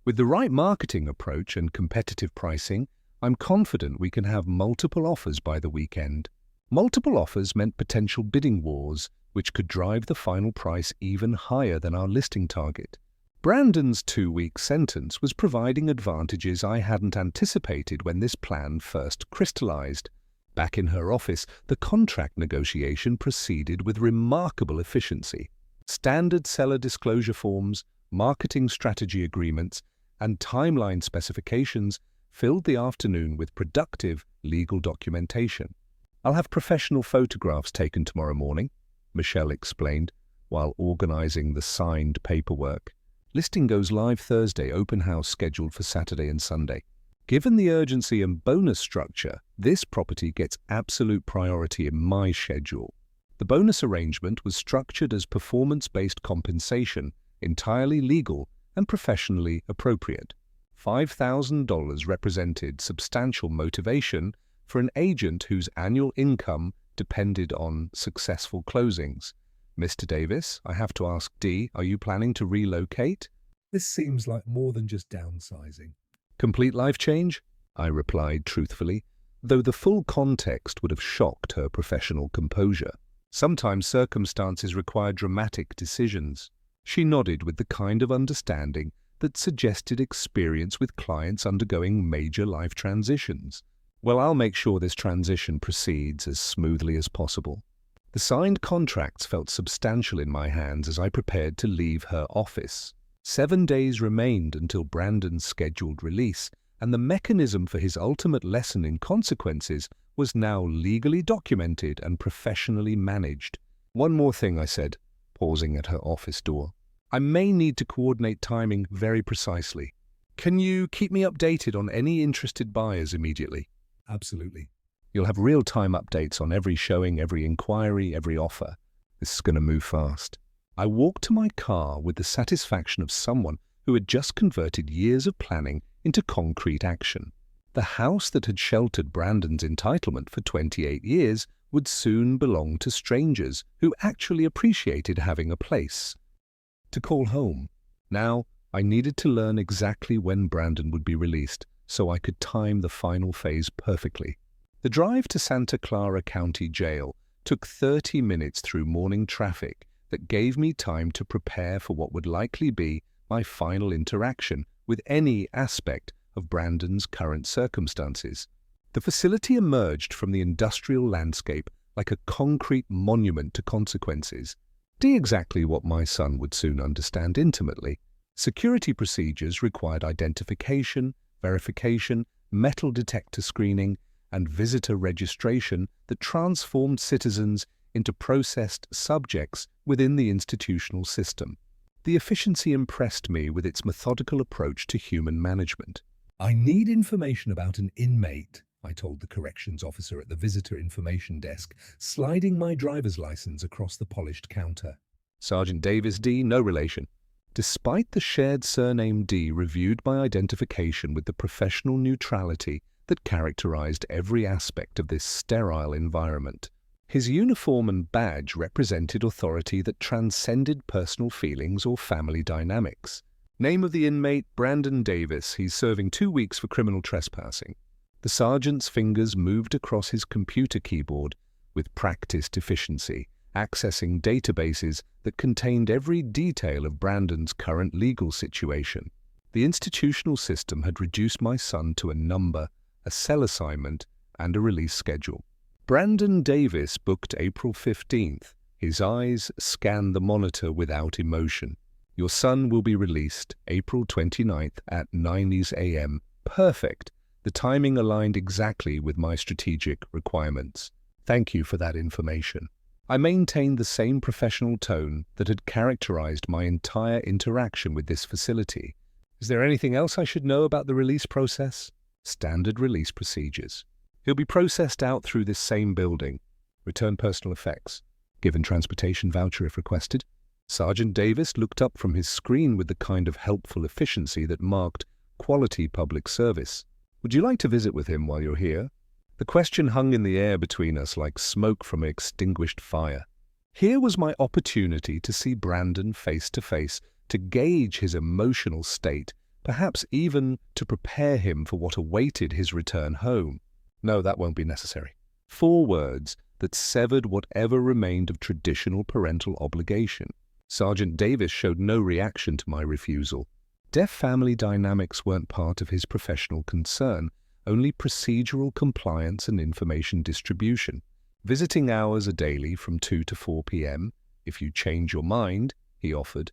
With the right marketing approach and competitive pricing, I'm confident we can have multiple offers by the weekend. Multiple offers meant potential bidding wars, which could drive the final price even higher than our listing target. Brandon's 2-week sentence was providing advantages I hadn't anticipated when this plan first crystallized. Back in her office, the contract negotiation proceeded with remarkable efficiency. Standard seller disclosure forms, marketing strategy agreements, and timeline specifications filled the afternoon with productive legal documentation. "I'll have professional photographs taken tomorrow morning," Michelle explained, while organizing the signed paperwork. "Listing goes live Thursday, open house scheduled for Saturday and Sunday. Given the urgency and bonus structure, this property gets absolute priority in my schedule." The bonus arrangement was structured as performance-based compensation, entirely legal and professionally appropriate. $5,000 represented substantial motivation for an agent whose annual income depended on successful closings. "Mr. Davis, I have to ask Dee, are you planning to relocate?" This seems like more than just downsizing. "Complete life change?" I replied truthfully, though the full context would have shocked her professional composure. "Sometimes circumstances require dramatic decisions." She nodded with the kind of understanding that suggested experience with clients undergoing major life transitions. "Well, I'll make sure this transition proceeds as smoothly as possible." The signed contracts felt substantial in my hands as I prepared to leave her office. 7 days remained until Brandon's scheduled release, and the mechanism for his ultimate lesson in consequences was now legally documented and professionally managed. "One more thing," I said, pausing at her office door. "I may need to coordinate timing very precisely. Can you keep me updated on any interested buyers immediately?" Absolutely. "You'll have real-time updates on every showing, every inquiry, every offer. This is going to move fast." I walked to my car with the satisfaction of someone who had just converted years of planning into concrete action. The house that had sheltered Brandon's entitlement for 28 years would soon belong to strangers who actually appreciated having a place to call home. Now, I needed to learn exactly when Brandon would be released so I could time the final phase perfectly. The drive to Santa Clara County Jail took 30 minutes through morning traffic that gave me time to prepare for what would likely be my final interaction with any aspect of Brandon's current circumstances. The facility emerged from the industrial landscape like a concrete monument to consequences. Exactly what my son would soon understand intimately. Security procedures required identification, verification, metal detector screening, and visitor registration that transformed citizens into processed subjects within the institutional system. The efficiency impressed me with its methodical approach to human management. "I need information about an inmate," I told the corrections officer at the visitor information desk, sliding my driver's license across the polished counter. "Sergeant Davis D., no relation." Despite the shared surname D, reviewed my identification with the professional neutrality that characterized every aspect of this sterile environment. His uniform and badge represented authority that transcended personal feelings or family dynamics. Name of the inmate, Brandon Davis. He's serving 2 weeks for criminal trespassing. The sergeant's fingers moved across his computer keyboard with practiced efficiency, accessing databases that contained every detail of Brandon's current legal situation. The institutional system had reduced my son to a number, a cell assignment, and a release schedule. Brandon Davis booked April 15th. His eyes scanned the monitor without emotion. Your son will be released April 29th at 9 a.m. Perfect. The timing aligned exactly with my strategic requirements. Thank you for that information. I maintained the same professional tone that had characterized my entire interaction with this facility. Is there anything else I should know about the release process? Standard release procedures. He'll be processed out through this same building. Return personal effects. Given transportation voucher if requested. Sergeant Davis looked up from his screen with the kind of helpful efficiency that marked quality public service. Would you like to visit with him while you're here? The question hung in the air between us like smoke from an extinguished fire. Here was my opportunity to see Brandon face to face, to gauge his emotional state, perhaps even to prepare him for what awaited his return home. No, that won't be necessary. 4 words that severed whatever remained of traditional parental obligation. Sergeant Davis showed no reaction to my refusal. Deaf family dynamics weren't part of his professional concern, only procedural compliance and information distribution. Visiting hours are daily from 2 to 4 p.m. If you change your mind, he offered,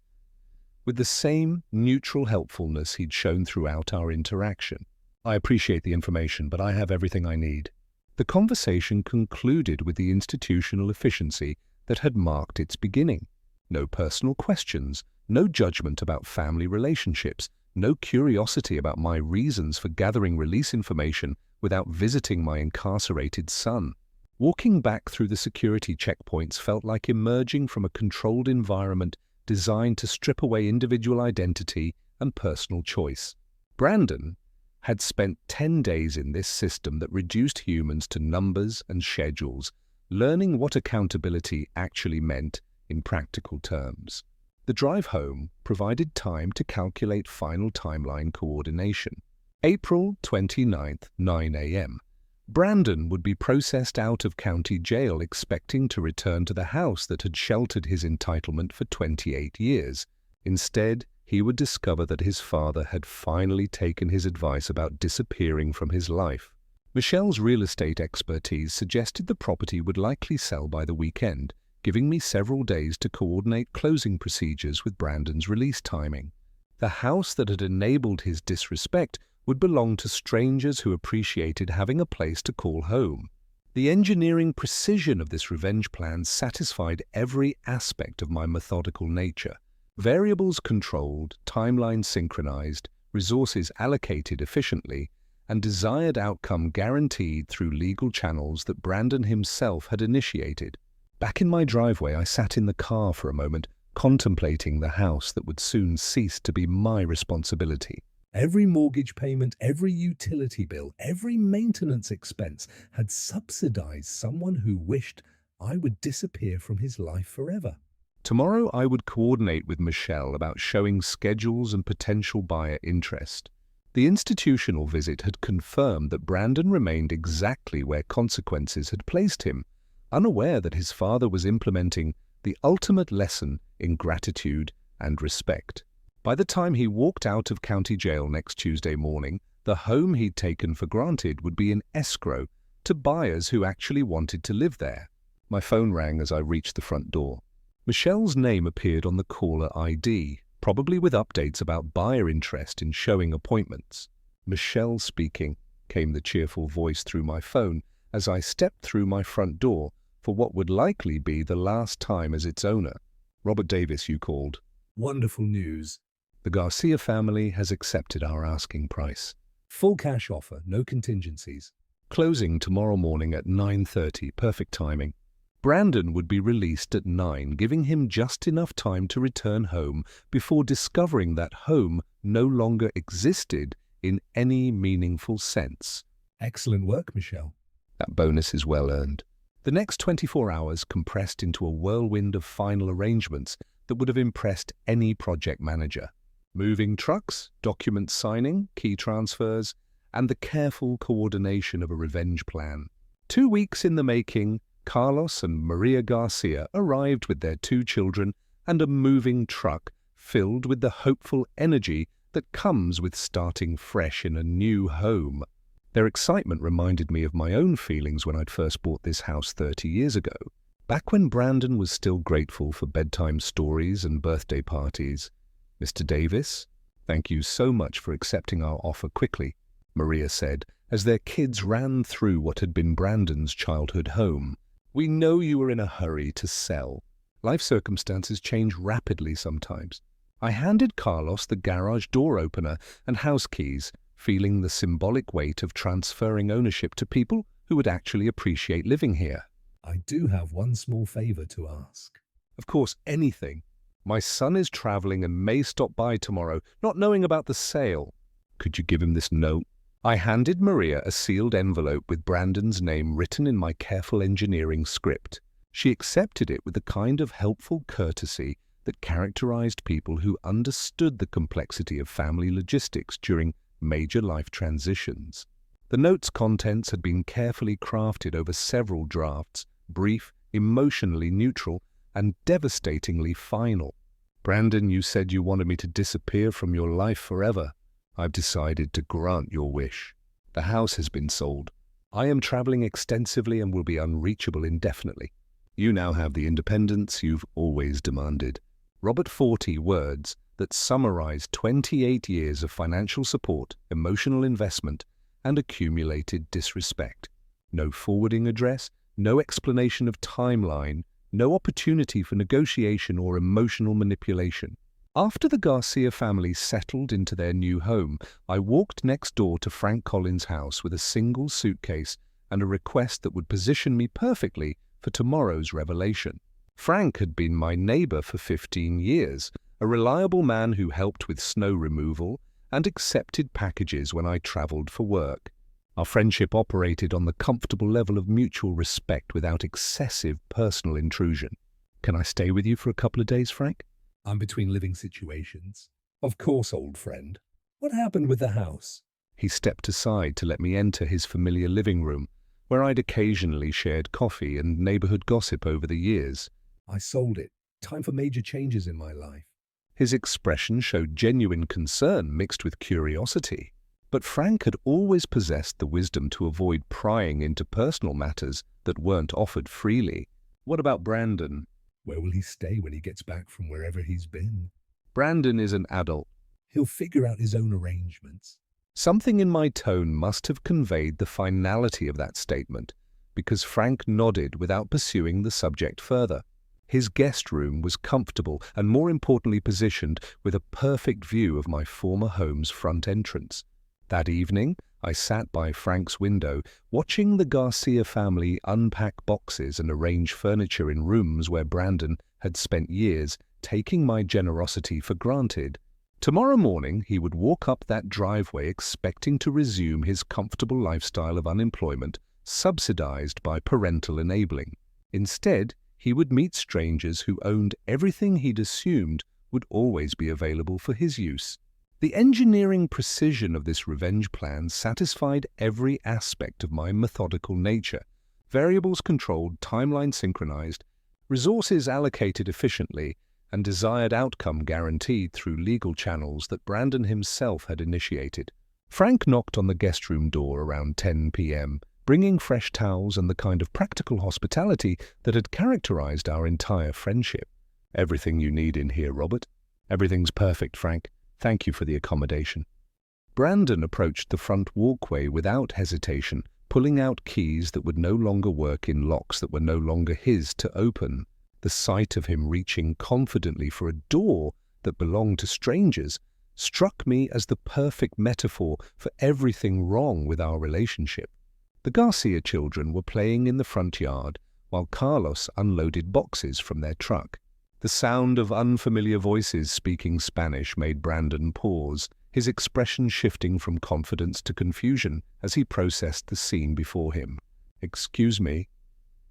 with the same neutral helpfulness he'd shown throughout our interaction. I appreciate the information, but I have everything I need. The conversation concluded with the institutional efficiency that had marked its beginning. No personal questions, no judgment about family relationships, no curiosity about my reasons for gathering release information without visiting my incarcerated son. Walking back through the security checkpoints felt like emerging from a controlled environment designed to strip away individual identity and personal choice. Brandon had spent 10 days in this system that reduced humans to numbers and schedules, learning what accountability actually meant in practical terms. The drive home provided time to calculate final timeline coordination. April 29th, 9 a.m. Brandon would be processed out of county jail expecting to return to the house that had sheltered his entitlement for 28 years. Instead, he would discover that his father had finally taken his advice about disappearing from his life. Michelle's real estate expertise suggested the property would likely sell by the weekend, giving me several days to coordinate closing procedures with Brandon's release timing. The house that had enabled his disrespect would belong to strangers who appreciated having a place to call home. The engineering precision of this revenge plan satisfied every aspect of my methodical nature. Variables controlled, timelines synchronized, resources allocated efficiently, and desired outcome guaranteed through legal channels that Brandon himself had initiated. Back in my driveway, I sat in the car for a moment, contemplating the house that would soon cease to be my responsibility. Every mortgage payment, every utility bill, every maintenance expense had subsidized someone who wished I would disappear from his life forever. Tomorrow I would coordinate with Michelle about showing schedules and potential buyer interest. The institutional visit had confirmed that Brandon remained exactly where consequences had placed him, unaware that his father was implementing the ultimate lesson in gratitude and respect. By the time he walked out of county jail next Tuesday morning, the home he'd taken for granted would be in escrow to buyers who actually wanted to live there. My phone rang as I reached the front door. Michelle's name appeared on the caller ID, probably with updates about buyer interest in showing appointments. "Michelle speaking," came the cheerful voice through my phone as I stepped through my front door for what would likely be the last time as its owner. "Robert Davis, you called." Wonderful news. "The Garcia family has accepted our asking price. Full cash offer, no contingencies. Closing tomorrow morning at 9:30, perfect timing." Brandon would be released at 9, giving him just enough time to return home before discovering that home no longer existed in any meaningful sense. Excellent work, Michelle. That bonus is well earned. The next 24 hours compressed into a whirlwind of final arrangements that would have impressed any project manager. Moving trucks, document signing, key transfers, and the careful coordination of a revenge plan. 2 weeks in the making, Carlos and Maria Garcia arrived with their 2 children and a moving truck filled with the hopeful energy that comes with starting fresh in a new home. Their excitement reminded me of my own feelings when I'd first bought this house 30 years ago, back when Brandon was still grateful for bedtime stories and birthday parties. "Mr. Davis, thank you so much for accepting our offer quickly," Maria said, as their kids ran through what had been Brandon's childhood home. "We know you were in a hurry to sell. Life circumstances change rapidly sometimes." I handed Carlos the garage door opener and house keys, feeling the symbolic weight of transferring ownership to people who would actually appreciate living here. I do have one small favor to ask. Of course, anything. My son is traveling and may stop by tomorrow, not knowing about the sale. Could you give him this note? I handed Maria a sealed envelope with Brandon's name written in my careful engineering script. She accepted it with the kind of helpful courtesy that characterized people who understood the complexity of family logistics during major life transitions. The note's contents had been carefully crafted over several drafts, brief, emotionally neutral, and devastatingly final. Brandon, you said you wanted me to disappear from your life forever. I've decided to grant your wish. The house has been sold. I am traveling extensively and will be unreachable indefinitely. You now have the independence you've always demanded. Robert, 40 words that summarize 28 years of financial support, emotional investment, and accumulated disrespect. No forwarding address, no explanation of timeline, no opportunity for negotiation or emotional manipulation. After the Garcia family settled into their new home, I walked next door to Frank Collins' house with a single suitcase and a request that would position me perfectly for tomorrow's revelation. Frank had been my neighbor for 15 years, a reliable man who helped with snow removal and accepted packages when I traveled for work. Our friendship operated on the comfortable level of mutual respect without excessive personal intrusion. Can I stay with you for a couple of days, Frank? I'm between living situations. Of course, old friend. What happened with the house? He stepped aside to let me enter his familiar living room, where I'd occasionally shared coffee and neighborhood gossip over the years. I sold it. Time for major changes in my life. His expression showed genuine concern mixed with curiosity. But Frank had always possessed the wisdom to avoid prying into personal matters that weren't offered freely. What about Brandon? Where will he stay when he gets back from wherever he's been? Brandon is an adult. He'll figure out his own arrangements. Something in my tone must have conveyed the finality of that statement, because Frank nodded without pursuing the subject further. His guest room was comfortable and more importantly positioned with a perfect view of my former home's front entrance. That evening, I sat by Frank's window, watching the Garcia family unpack boxes and arrange furniture in rooms where Brandon had spent years taking my generosity for granted. Tomorrow morning, he would walk up that driveway expecting to resume his comfortable lifestyle of unemployment, subsidized by parental enabling. Instead, he would meet strangers who owned everything he'd assumed would always be available for his use. The engineering precision of this revenge plan satisfied every aspect of my methodical nature. Variables controlled, timeline synchronized, resources allocated efficiently, and desired outcome guaranteed through legal channels that Brandon himself had initiated. Frank knocked on the guest room door around 10 p.m., bringing fresh towels and the kind of practical hospitality that had characterized our entire friendship. Everything you need in here, Robert. Everything's perfect, Frank. Thank you for the accommodation. Brandon approached the front walkway without hesitation, pulling out keys that would no longer work in locks that were no longer his to open. The sight of him reaching confidently for a door that belonged to strangers struck me as the perfect metaphor for everything wrong with our relationship. The Garcia children were playing in the front yard while Carlos unloaded boxes from their truck. The sound of unfamiliar voices speaking Spanish made Brandon pause, his expression shifting from confidence to confusion as he processed the scene before him. "Excuse me."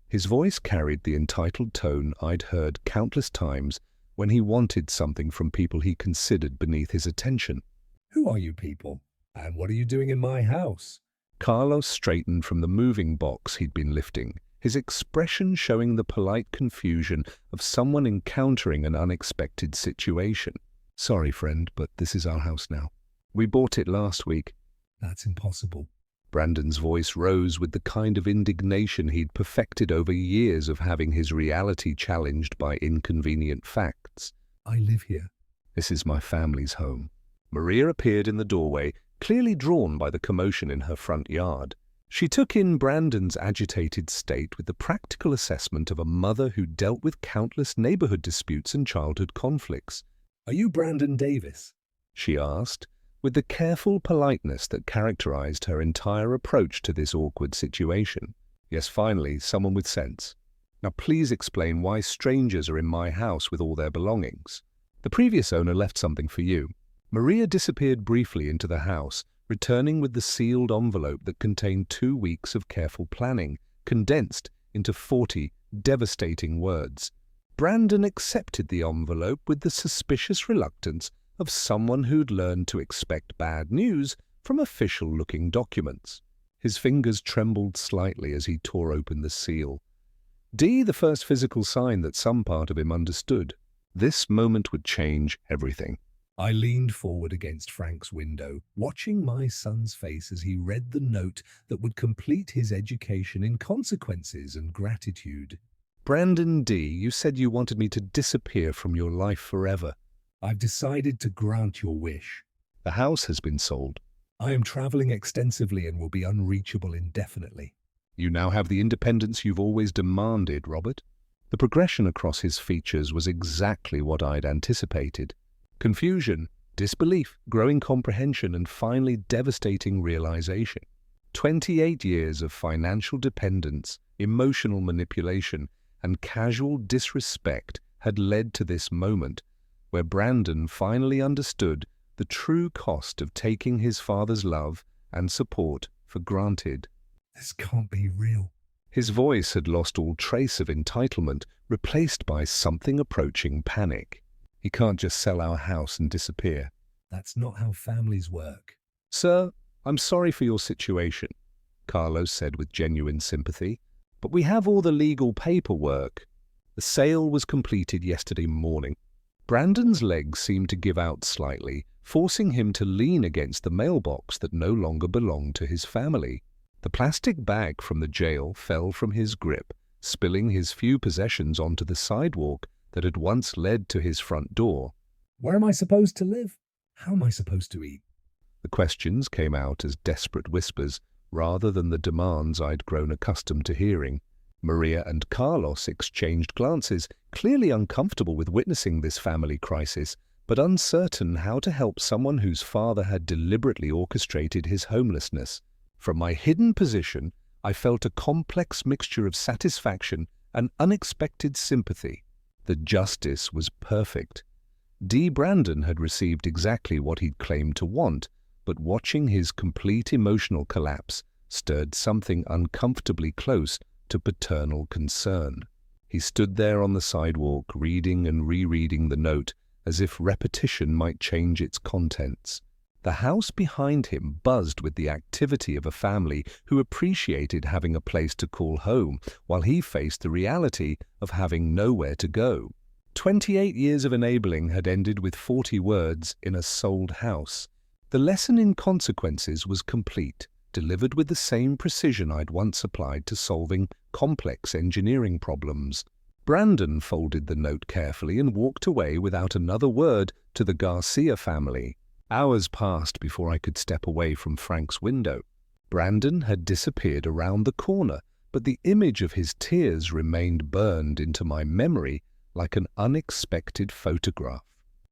His voice carried the entitled tone I'd heard countless times when he wanted something from people he considered beneath his attention. Who are you people? And what are you doing in my house? Carlos straightened from the moving box he'd been lifting, his expression showing the polite confusion of someone encountering an unexpected situation. "Sorry, friend, but this is our house now. We bought it last week." That's impossible. Brandon's voice rose with the kind of indignation he'd perfected over years of having his reality challenged by inconvenient facts. I live here. "This is my family's home." Maria appeared in the doorway, clearly drawn by the commotion in her front yard. She took in Brandon's agitated state with the practical assessment of a mother who dealt with countless neighborhood disputes and childhood conflicts. Are you Brandon Davis? She asked, with the careful politeness that characterized her entire approach to this awkward situation. Yes, finally, someone with sense. Now please explain why strangers are in my house with all their belongings. The previous owner left something for you. Maria disappeared briefly into the house, returning with the sealed envelope that contained 2 weeks of careful planning, condensed into 40 devastating words. Brandon accepted the envelope with the suspicious reluctance of someone who'd learned to expect bad news from official-looking documents. His fingers trembled slightly as he tore open the seal. The first physical sign that some part of him understood. This moment would change everything. I leaned forward against Frank's window, watching my son's face as he read the note that would complete his education in consequences and gratitude. Brandon D., you said you wanted me to disappear from your life forever. I've decided to grant your wish. The house has been sold. I am traveling extensively and will be unreachable indefinitely. You now have the independence you've always demanded, Robert. The progression across his features was exactly what I'd anticipated. Confusion, disbelief, growing comprehension, and finally devastating realization. 28 years of financial dependence, emotional manipulation, and casual disrespect had led to this moment where Brandon finally understood the true cost of taking his father's love and support for granted. This can't be real. His voice had lost all trace of entitlement, replaced by something approaching panic. He can't just sell our house and disappear. That's not how families work. Sir, I'm sorry for your situation, Carlos said with genuine sympathy, but we have all the legal paperwork. The sale was completed yesterday morning. Brandon's legs seemed to give out slightly, forcing him to lean against the mailbox that no longer belonged to his family. The plastic bag from the jail fell from his grip, spilling his few possessions onto the sidewalk that had once led to his front door. Where am I supposed to live? How am I supposed to eat? The questions came out as desperate whispers, rather than the demands I'd grown accustomed to hearing. Maria and Carlos exchanged glances, clearly uncomfortable with witnessing this family crisis, but uncertain how to help someone whose father had deliberately orchestrated his homelessness. From my hidden position, I felt a complex mixture of satisfaction and unexpected sympathy. The justice was perfect. Brandon had received exactly what he'd claimed to want, but watching his complete emotional collapse stirred something uncomfortably close to paternal concern. He stood there on the sidewalk, reading and rereading the note, as if repetition might change its contents. The house behind him buzzed with the activity of a family who appreciated having a place to call home, while he faced the reality of having nowhere to go. 28 years of enabling had ended with 40 words in a sold house. The lesson in consequences was complete, delivered with the same precision I'd once applied to solving complex engineering problems. Brandon folded the note carefully and walked away without another word to the Garcia family. Hours passed before I could step away from Frank's window. Brandon had disappeared around the corner, but the image of his tears remained burned into my memory like an unexpected photograph.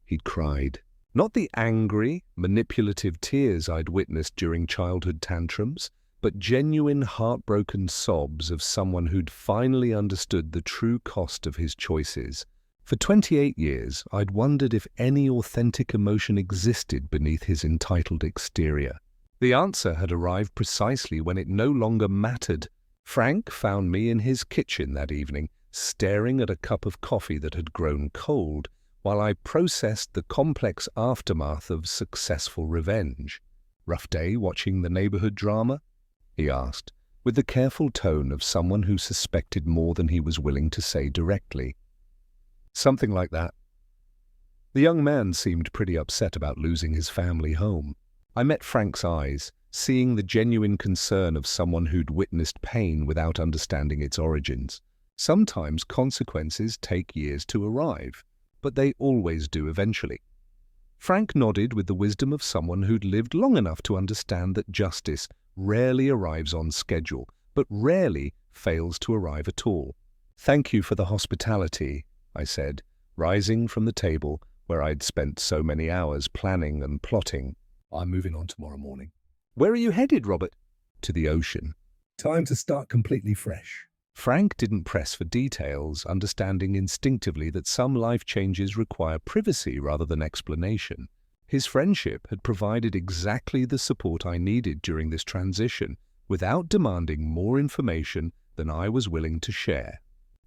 He'd cried. Not the angry, manipulative tears I'd witnessed during childhood tantrums, but genuine heartbroken sobs of someone who'd finally understood the true cost of his choices. For 28 years, I'd wondered if any authentic emotion existed beneath his entitled exterior. The answer had arrived precisely when it no longer mattered. Frank found me in his kitchen that evening, staring at a cup of coffee that had grown cold, while I processed the complex aftermath of successful revenge. "Rough day watching the neighborhood drama?" he asked, with the careful tone of someone who suspected more than he was willing to say directly. "Something like that." The young man seemed pretty upset about losing his family home. I met Frank's eyes, seeing the genuine concern of someone who'd witnessed pain without understanding its origins. Sometimes consequences take years to arrive, but they always do eventually. Frank nodded with the wisdom of someone who'd lived long enough to understand that justice rarely arrives on schedule, but rarely fails to arrive at all. "Thank you for the hospitality," I said, rising from the table where I'd spent so many hours planning and plotting. I'm moving on tomorrow morning. Where are you headed, Robert? To the ocean. Time to start completely fresh. Frank didn't press for details, understanding instinctively that some life changes require privacy rather than explanation. His friendship had provided exactly the support I needed during this transition, without demanding more information than I was willing to share.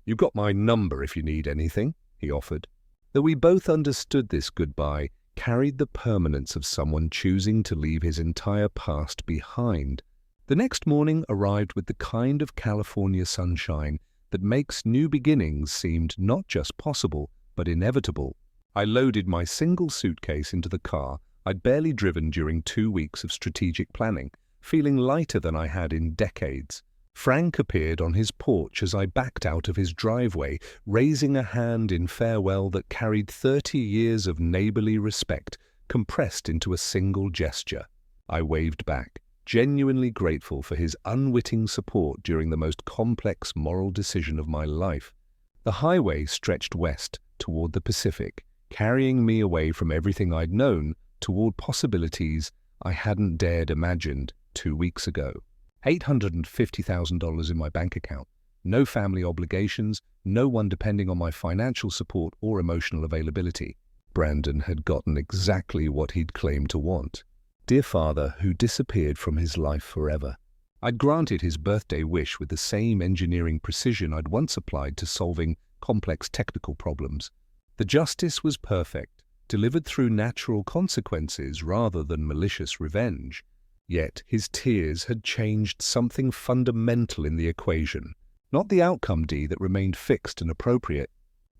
"You've got my number if you need anything," he offered. Though we both understood this goodbye carried the permanence of someone choosing to leave his entire past behind. The next morning arrived with the kind of California sunshine that makes new beginnings seem not just possible, but inevitable. I loaded my single suitcase into the car I'd barely driven during 2 weeks of strategic planning, feeling lighter than I had in decades. Frank appeared on his porch as I backed out of his driveway, raising a hand in farewell that carried 30 years of neighborly respect compressed into a single gesture. I waved back, genuinely grateful for his unwitting support during the most complex moral decision of my life. The highway stretched west toward the Pacific, carrying me away from everything I'd known toward possibilities I hadn't dared imagine 2 weeks ago. $850,000 in my bank account, no family obligations, no one depending on my financial support or emotional availability. Brandon had gotten exactly what he'd claimed to want. Dear father who disappeared from his life forever. I'd granted his birthday wish with the same engineering precision I'd once applied to solving complex technical problems. The justice was perfect, delivered through natural consequences rather than malicious revenge. Yet his tears had changed something fundamental in the equation. Not the outcome that remained fixed and appropriate,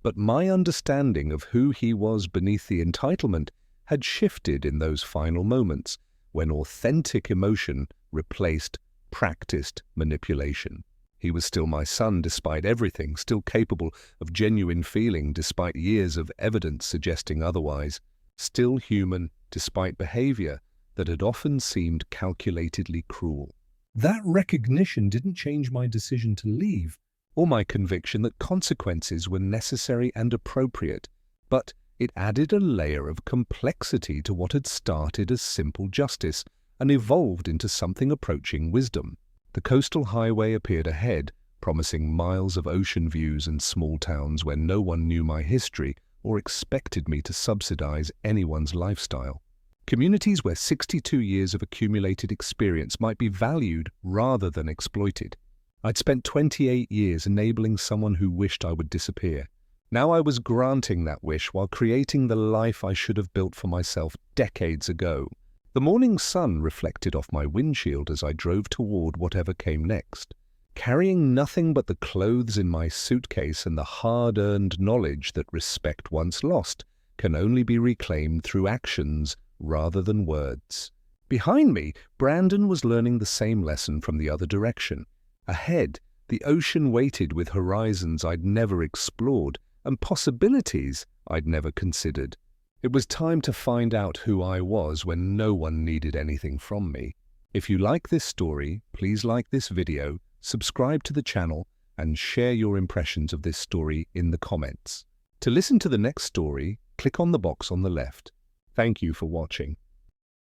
but my understanding of who he was beneath the entitlement had shifted in those final moments when authentic emotion replaced practiced manipulation. He was still my son despite everything, still capable of genuine feeling despite years of evidence suggesting otherwise, still human despite behavior that had often seemed calculatedly cruel. That recognition didn't change my decision to leave, Or my conviction that consequences were necessary and appropriate, but it added a layer of complexity to what had started as simple justice and evolved into something approaching wisdom. The coastal highway appeared ahead, promising miles of ocean views and small towns where no one knew my history or expected me to subsidize anyone's lifestyle. Communities where 62 years of accumulated experience might be valued rather than exploited. I'd spent 28 years enabling someone who wished I would disappear. Now I was granting that wish while creating the life I should have built for myself decades ago. The morning sun reflected off my windshield as I drove toward whatever came next, carrying nothing but the clothes in my suitcase and the hard-earned knowledge that respect once lost can only be reclaimed through actions rather than words. Behind me, Brandon was learning the same lesson from the other direction. Ahead, the ocean waited with horizons I'd never explored and possibilities I'd never considered. It was time to find out who I was when no one needed anything from me. If you like this story, please like this video, subscribe to the channel, and share your impressions of this story in the comments. To listen to the next story, click on the box on the left. Thank you for watching.